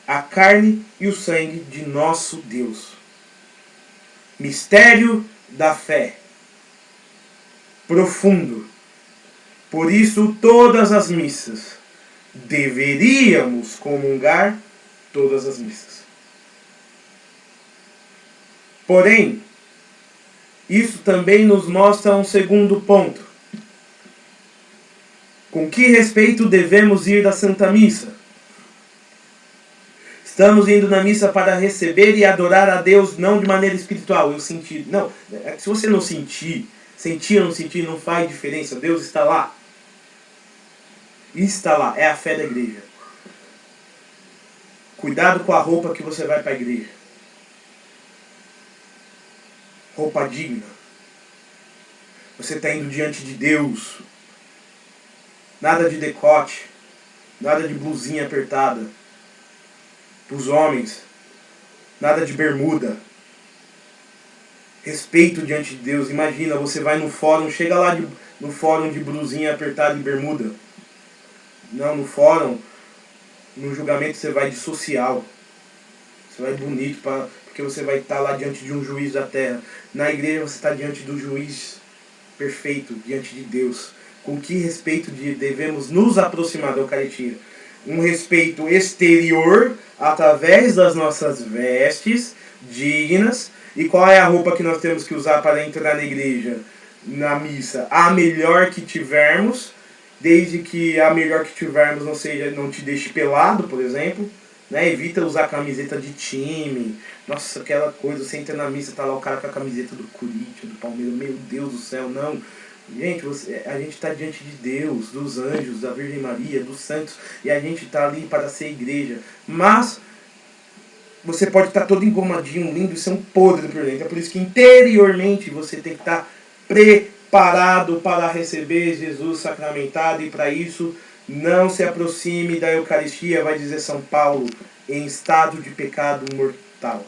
[SPEAKER 1] a carne e o sangue de nosso Deus. Mistério da fé. Profundo. Por isso, todas as missas. Deveríamos comungar todas as missas. Porém, isso também nos mostra um segundo ponto. Com que respeito devemos ir à Santa Missa? Estamos indo na missa para receber e adorar a Deus, não de maneira espiritual. Eu senti. Não, se você não sentir ou não sentir, não faz diferença. Deus está lá. Está lá. É a fé da igreja. Cuidado com a roupa que você vai para a igreja. Roupa digna. Você está indo diante de Deus. Nada de decote. Nada de blusinha apertada. Para os homens. Nada de bermuda. Respeito diante de Deus. Imagina, você vai no fórum, chega lá no fórum de blusinha apertada e bermuda. Não, no fórum, no julgamento você vai de social. Você vai bonito, porque você vai estar lá diante de um juiz da terra. Na igreja você está diante do juiz perfeito, diante de Deus. Com que respeito devemos nos aproximar da Eucaristia? Um respeito exterior, através das nossas vestes dignas. E qual é a roupa que nós temos que usar para entrar na igreja, na missa? A melhor que tivermos, desde que a melhor que tivermos não te deixe pelado, por exemplo. Né? Evita usar camiseta de time. Nossa, aquela coisa, você entra na missa, tá lá o cara com a camiseta do Corinthians, do Palmeiras. Meu Deus do céu, não. Gente, a gente está diante de Deus, dos anjos, da Virgem Maria, dos santos, e a gente está ali para ser igreja. Mas você pode estar todo engomadinho, lindo e ser um podre por dentro. É por isso que interiormente você tem que estar preparado para receber Jesus sacramentado, e para isso não se aproxime da Eucaristia, vai dizer São Paulo, em estado de pecado mortal.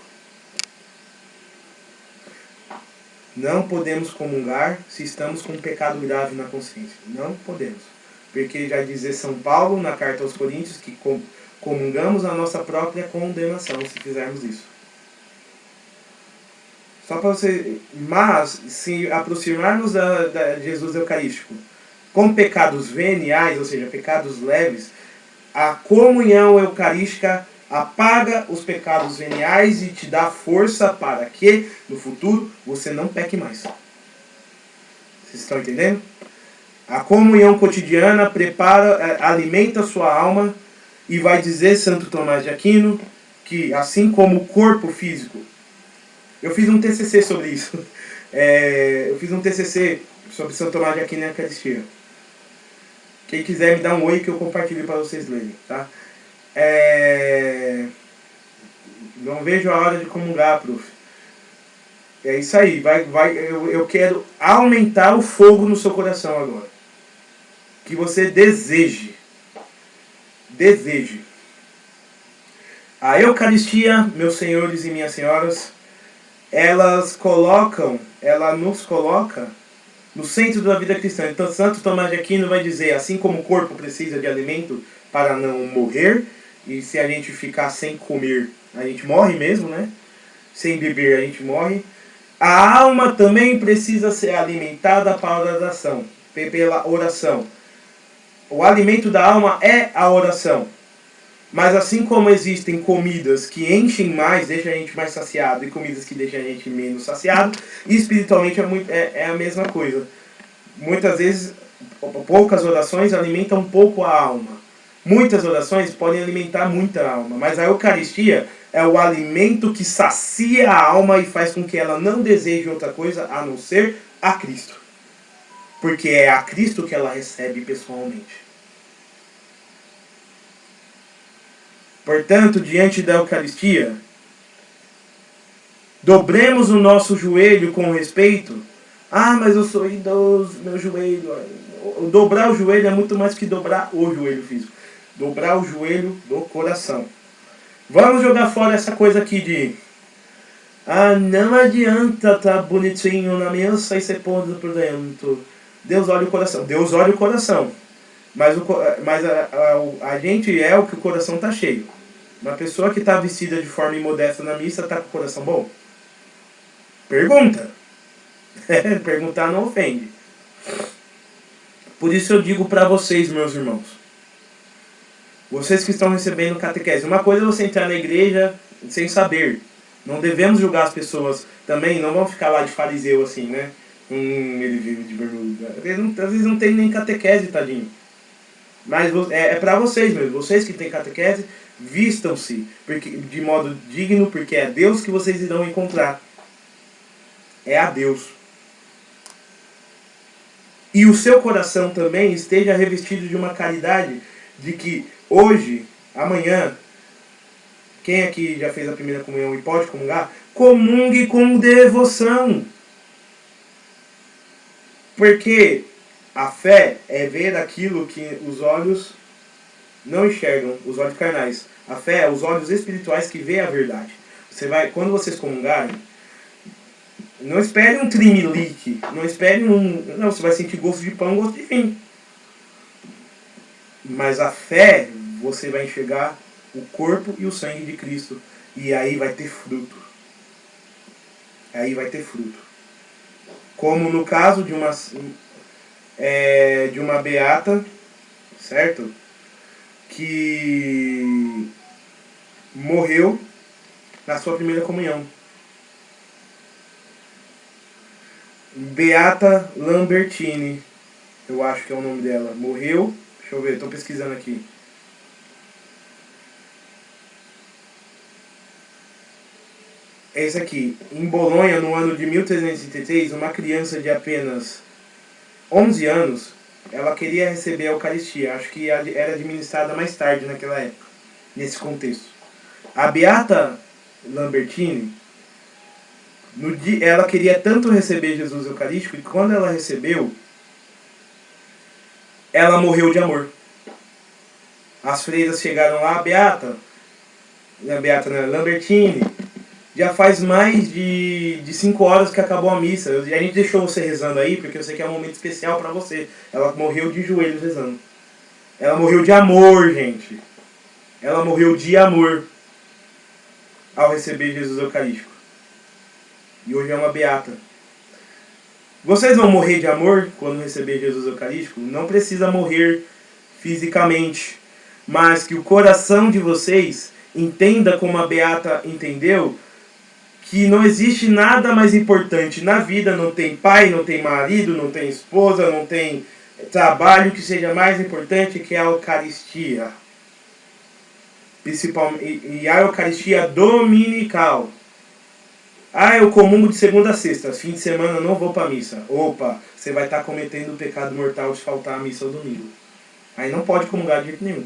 [SPEAKER 1] Não podemos comungar se estamos com um pecado grave na consciência. Não podemos. Porque já diz São Paulo na carta aos Coríntios que comungamos a nossa própria condenação se fizermos isso. Só para você. Mas, se aproximarmos de Jesus Eucarístico com pecados veniais, ou seja, pecados leves, a comunhão eucarística apaga os pecados veniais e te dá força para que, no futuro, você não peque mais. Vocês estão entendendo? A comunhão cotidiana alimenta a sua alma, e vai dizer Santo Tomás de Aquino que, assim como o corpo físico... Eu fiz um TCC sobre isso. Eu fiz um TCC sobre Santo Tomás de Aquino e a Eucaristia. Quem quiser me dá um oi que eu compartilho para vocês lerem, tá? Não vejo a hora de comungar, prof. É isso aí. Eu quero aumentar o fogo no seu coração agora. Que você deseje. Deseje. A Eucaristia, meus senhores e minhas senhoras, ela nos coloca no centro da vida cristã. Então, Santo Tomás de Aquino vai dizer, assim como o corpo precisa de alimento para não morrer, e se a gente ficar sem comer, a gente morre mesmo, né? Sem beber, a gente morre. A alma também precisa ser alimentada pela oração. O alimento da alma é a oração. Mas assim como existem comidas que enchem mais, deixam a gente mais saciado, e comidas que deixam a gente menos saciado, espiritualmente é a mesma coisa. Muitas vezes, poucas orações alimentam um pouco a alma. Muitas orações podem alimentar muita alma, mas a Eucaristia é o alimento que sacia a alma e faz com que ela não deseje outra coisa a não ser a Cristo. Porque é a Cristo que ela recebe pessoalmente. Portanto, diante da Eucaristia, dobremos o nosso joelho com respeito. Ah, mas eu sou idoso, meu joelho. Dobrar o joelho é muito mais que dobrar o joelho físico. Dobrar o joelho do coração. Vamos jogar fora essa coisa aqui de... não adianta estar bonitinho na mesa e ser podre por dentro. Deus olha o coração. Deus olha o coração. Mas a gente é o que o coração está cheio. Uma pessoa que está vestida de forma imodesta na missa está com o coração bom? Pergunta. Perguntar não ofende. Por isso eu digo para vocês, meus irmãos, vocês que estão recebendo catequese, uma coisa é você entrar na igreja sem saber. Não devemos julgar as pessoas também, não vamos ficar lá de fariseu assim, né? Ele vive de bermuda. Às vezes não tem nem catequese, tadinho. Mas é para vocês mesmo, vocês que têm catequese, vistam-se de modo digno, porque é Deus que vocês irão encontrar. É a Deus. E o seu coração também esteja revestido de uma caridade de que hoje, amanhã, quem aqui já fez a primeira comunhão e pode comungar, comungue com devoção. Porque a fé é ver aquilo que os olhos não enxergam, os olhos carnais. A fé é os olhos espirituais que vê a verdade. Quando vocês comungarem, não espere um trimelique, não espere não, você vai sentir gosto de pão, gosto de vinho. Mas a fé, você vai enxergar o corpo e o sangue de Cristo. E aí vai ter fruto. Aí vai ter fruto. Como no caso de uma beata, certo? Que morreu na sua primeira comunhão. Beata Lambertini, eu acho que é o nome dela. Morreu, deixa eu ver, estou pesquisando aqui. É esse aqui. Em Bolonha, no ano de 1333, uma criança de apenas 11 anos, ela queria receber a Eucaristia. Acho que era administrada mais tarde naquela época, nesse contexto. A Beata Lambertini, ela queria tanto receber Jesus Eucarístico, e quando ela recebeu, ela morreu de amor. As freiras chegaram lá, Beata Lambertini, já faz mais de 5 horas que acabou a missa. E a gente deixou você rezando aí, porque eu sei que é um momento especial para você. Ela morreu de joelhos rezando. Ela morreu de amor, gente. Ela morreu de amor ao receber Jesus Eucarístico. E hoje é uma beata. Vocês vão morrer de amor quando receber Jesus Eucarístico? Não precisa morrer fisicamente, mas que o coração de vocês entenda como a beata entendeu, que não existe nada mais importante na vida, não tem pai, não tem marido, não tem esposa, não tem trabalho que seja mais importante que a Eucaristia. Principalmente, e a Eucaristia dominical. Eu comungo de segunda a sexta, fim de semana não vou para missa. Opa, você vai estar cometendo o pecado mortal de faltar a missa ao domingo. Aí não pode comungar de jeito nenhum.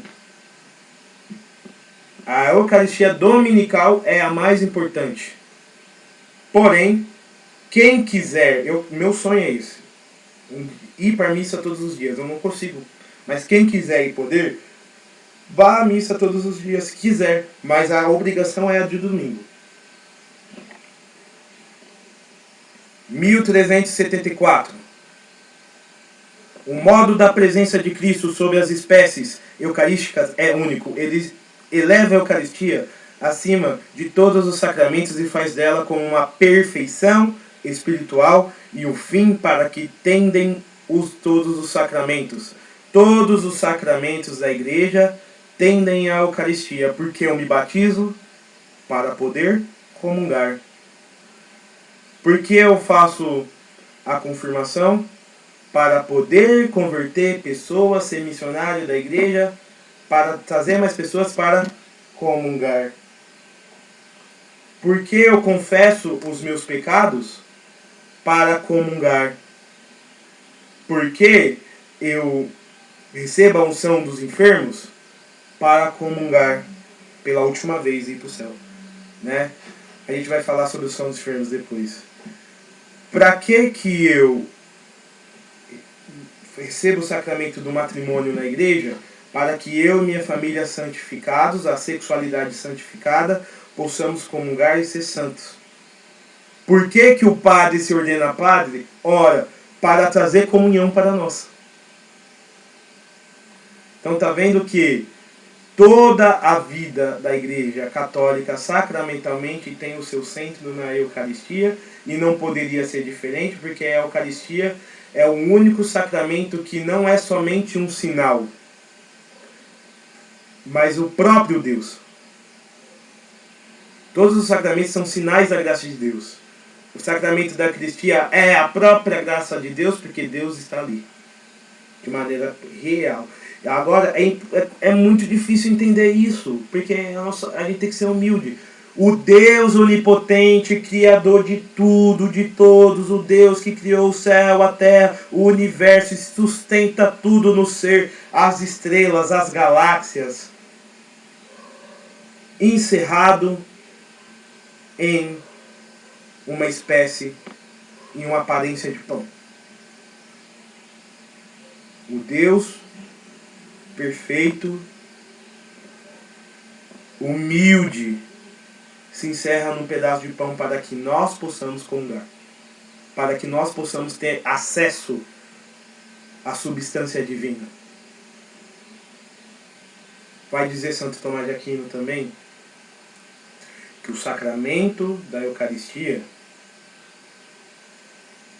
[SPEAKER 1] A Eucaristia dominical é a mais importante. Porém, quem quiser, meu sonho é esse, ir para a missa todos os dias. Eu não consigo, mas quem quiser e poder, vá à missa todos os dias, se quiser. Mas a obrigação é a de domingo. 1374. O modo da presença de Cristo sobre as espécies eucarísticas é único. Ele eleva a Eucaristia acima de todos os sacramentos e faz dela como uma perfeição espiritual e o fim para que tendem todos os sacramentos. Todos os sacramentos da igreja tendem à Eucaristia, porque eu me batizo para poder comungar. Porque eu faço a confirmação para poder converter pessoas, ser missionário da igreja, para trazer mais pessoas para comungar. Porque eu confesso os meus pecados para comungar. Porque eu recebo a unção dos enfermos para comungar pela última vez e ir para o céu. Né? A gente vai falar sobre a unção dos enfermos depois. Para que eu recebo o sacramento do matrimônio na igreja? Para que eu e minha família santificados, a sexualidade santificada, possamos comungar e ser santos. Por que o padre se ordena padre? Ora, para trazer comunhão para nós. Então tá vendo que Toda a vida da Igreja Católica sacramentalmente tem o seu centro na Eucaristia e não poderia ser diferente, porque a Eucaristia é o único sacramento que não é somente um sinal, mas o próprio Deus. Todos os sacramentos são sinais da graça de Deus. O sacramento da Eucaristia é a própria graça de Deus, porque Deus está ali, de maneira real. Agora, é muito difícil entender isso, porque a gente tem que ser humilde. O Deus onipotente, criador de tudo, de todos, o Deus que criou o céu, a terra, o universo, e sustenta tudo no ser, as estrelas, as galáxias, encerrado em uma espécie, em uma aparência de pão. O Deus perfeito, humilde, se encerra num pedaço de pão para que nós possamos comungar, para que nós possamos ter acesso à substância divina. Vai dizer Santo Tomás de Aquino também que o sacramento da Eucaristia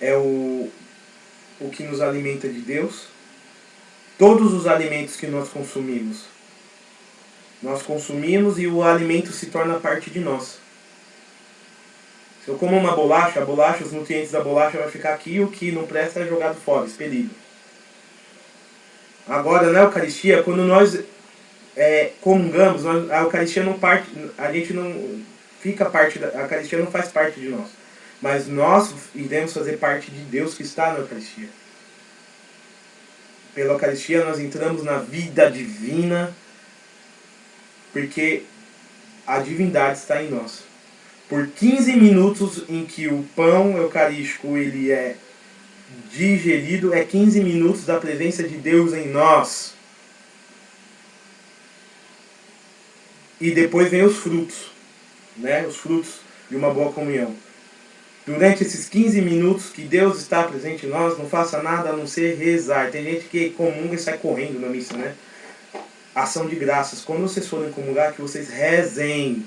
[SPEAKER 1] é o que nos alimenta de Deus. Todos os alimentos que nós consumimos e o alimento se torna parte de nós. Se eu como uma bolacha, a bolacha, os nutrientes da bolacha vai ficar aqui e o que não presta é jogado fora, expelido. Agora, na Eucaristia, quando nós comungamos, a Eucaristia não parte, a gente não fica parte a Eucaristia não faz parte de nós. Mas nós iremos fazer parte de Deus que está na Eucaristia. Pela Eucaristia nós entramos na vida divina, porque a divindade está em nós. Por 15 minutos em que o pão eucarístico ele é digerido, é 15 minutos da presença de Deus em nós. E depois vem os frutos, né? Os frutos de uma boa comunhão. Durante esses 15 minutos que Deus está presente em nós, não faça nada a não ser rezar. Tem gente que comunga e sai correndo na missa, né? Ação de graças. Quando vocês forem comungar, que vocês rezem.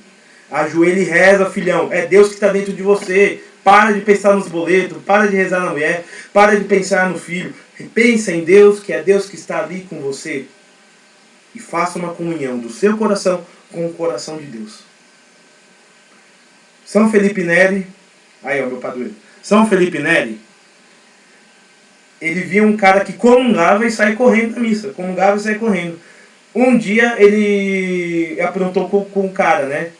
[SPEAKER 1] Ajoelhe e reza, filhão. É Deus que está dentro de você. Para de pensar nos boletos, para de rezar na mulher, para de pensar no filho. Pensa em Deus, que é Deus que está ali com você. E faça uma comunhão do seu coração com o coração de Deus. São Felipe Neri, aí ó, meu padroeiro. São Felipe Neri, ele via um cara que comungava e saia correndo da missa. Comungava e saia correndo. Um dia ele aprontou com o cara, né?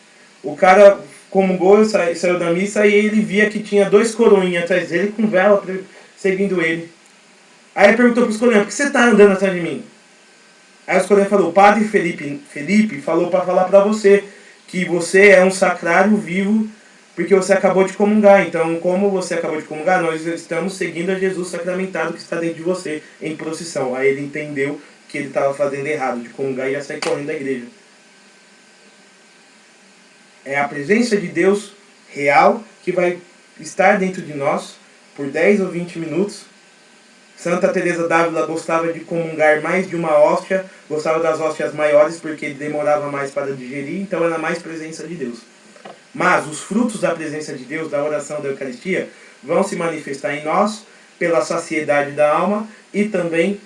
[SPEAKER 1] O cara comungou, saiu da missa e ele via que tinha 2 coroinhas atrás dele com vela seguindo ele. Aí ele perguntou para os coroinhas: por que você está andando atrás de mim? Aí os coroinhas falou: o padre Felipe falou para falar para você que você é um sacrário vivo, porque você acabou de comungar. Então, como você acabou de comungar, nós estamos seguindo a Jesus sacramentado que está dentro de você, em procissão. Aí ele entendeu que ele estava fazendo errado, de comungar e ia sair correndo da igreja. É a presença de Deus real que vai estar dentro de nós por 10 ou 20 minutos. Santa Teresa d'Ávila gostava de comungar mais de uma hóstia, gostava das hóstias maiores porque demorava mais para digerir, então era mais presença de Deus. Mas os frutos da presença de Deus, da oração da Eucaristia, vão se manifestar em nós pela saciedade da alma e também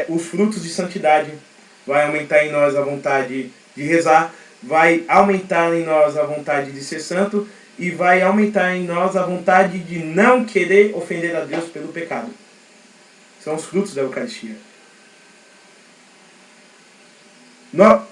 [SPEAKER 1] os frutos de santidade. Vai aumentar em nós a vontade de rezar, vai aumentar em nós a vontade de ser santo e vai aumentar em nós a vontade de não querer ofender a Deus pelo pecado. São os frutos da Eucaristia.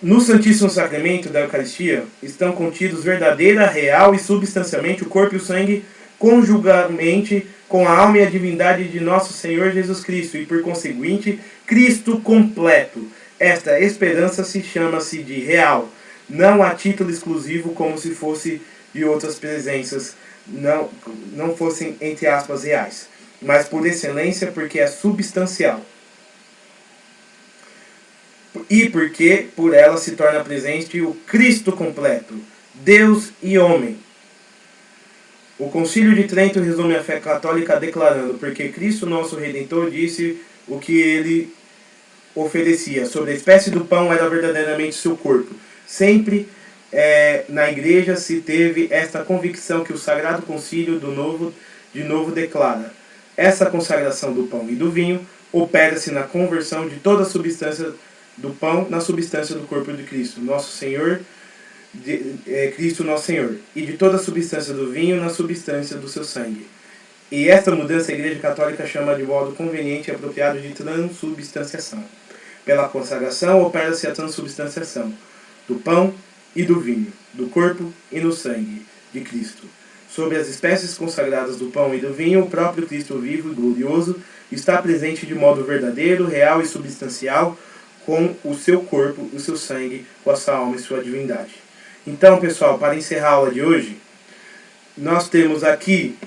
[SPEAKER 1] No Santíssimo Sacramento da Eucaristia estão contidos verdadeira, real e substancialmente o corpo e o sangue, conjugalmente com a alma e a divindade de nosso Senhor Jesus Cristo e, por conseguinte, Cristo completo. Esta esperança chama-se de real, não a título exclusivo como se fosse de outras presenças, não fossem, entre aspas, reais, mas por excelência porque é substancial. E porque por ela se torna presente o Cristo completo, Deus e homem. O Concílio de Trento resume a fé católica declarando: porque Cristo nosso Redentor disse o que ele oferecia sobre a espécie do pão era verdadeiramente seu corpo. Sempre na igreja se teve esta convicção que o Sagrado Concílio de novo declara. Essa consagração do pão e do vinho opera-se na conversão de toda a substância do pão na substância do corpo de Cristo, nosso Senhor, Cristo nosso Senhor, e de toda a substância do vinho na substância do seu sangue. E esta mudança a Igreja Católica chama de modo conveniente e apropriado de transubstanciação. Pela consagração opera-se a transubstanciação do pão e do vinho, do corpo e no sangue de Cristo. Sobre as espécies consagradas do pão e do vinho, o próprio Cristo vivo e glorioso está presente de modo verdadeiro, real e substancial, com o seu corpo, o seu sangue, com a sua alma e sua divindade. Então, pessoal, para encerrar a aula de hoje, nós temos aqui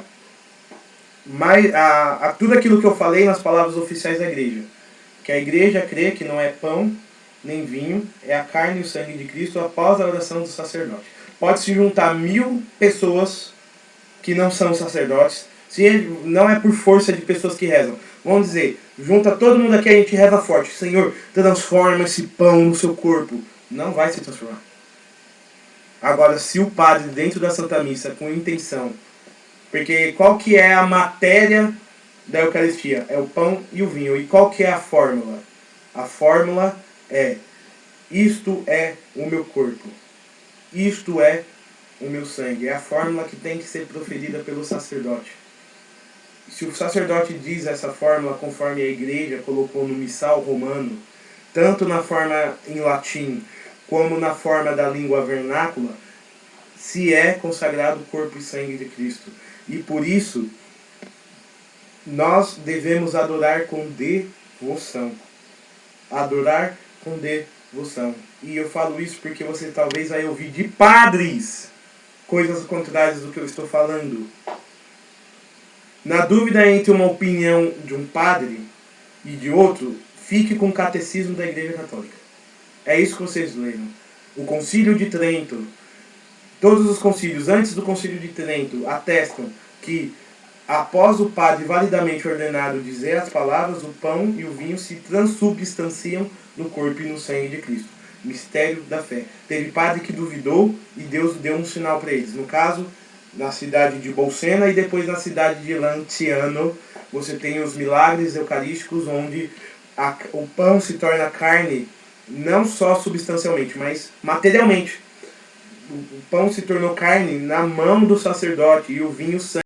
[SPEAKER 1] tudo aquilo que eu falei nas palavras oficiais da igreja. Que a igreja crê que não é pão nem vinho, é a carne e o sangue de Cristo após a oração do sacerdote. Pode-se juntar 1000 pessoas que não são sacerdotes, se não é por força de pessoas que rezam. Vamos dizer, junta todo mundo aqui e a gente reza forte. Senhor, transforma esse pão no seu corpo. Não vai se transformar. Agora, se o padre dentro da Santa Missa, com intenção, porque qual que é a matéria da Eucaristia? É o pão e o vinho. E qual que é a fórmula? A fórmula é: isto é o meu corpo. Isto é o meu sangue. É a fórmula que tem que ser proferida pelo sacerdote. Se o sacerdote diz essa fórmula conforme a igreja colocou no missal romano, tanto na forma em latim como na forma da língua vernácula, se é consagrado o corpo e sangue de Cristo. E por isso, nós devemos adorar com devoção. Adorar com devoção. E eu falo isso porque você talvez vai ouvir de padres coisas contrárias do que eu estou falando. Na dúvida entre uma opinião de um padre e de outro, fique com o catecismo da Igreja Católica. É isso que vocês leram. O Concílio de Trento, todos os concílios antes do Concílio de Trento atestam que após o padre validamente ordenado dizer as palavras, o pão e o vinho se transubstanciam no corpo e no sangue de Cristo. Mistério da fé. Teve padre que duvidou e Deus deu um sinal para eles. No caso, na cidade de Bolsena e depois na cidade de Lanciano, você tem os milagres eucarísticos onde o pão se torna carne, não só substancialmente, mas materialmente. O pão se tornou carne na mão do sacerdote e o vinho sangue.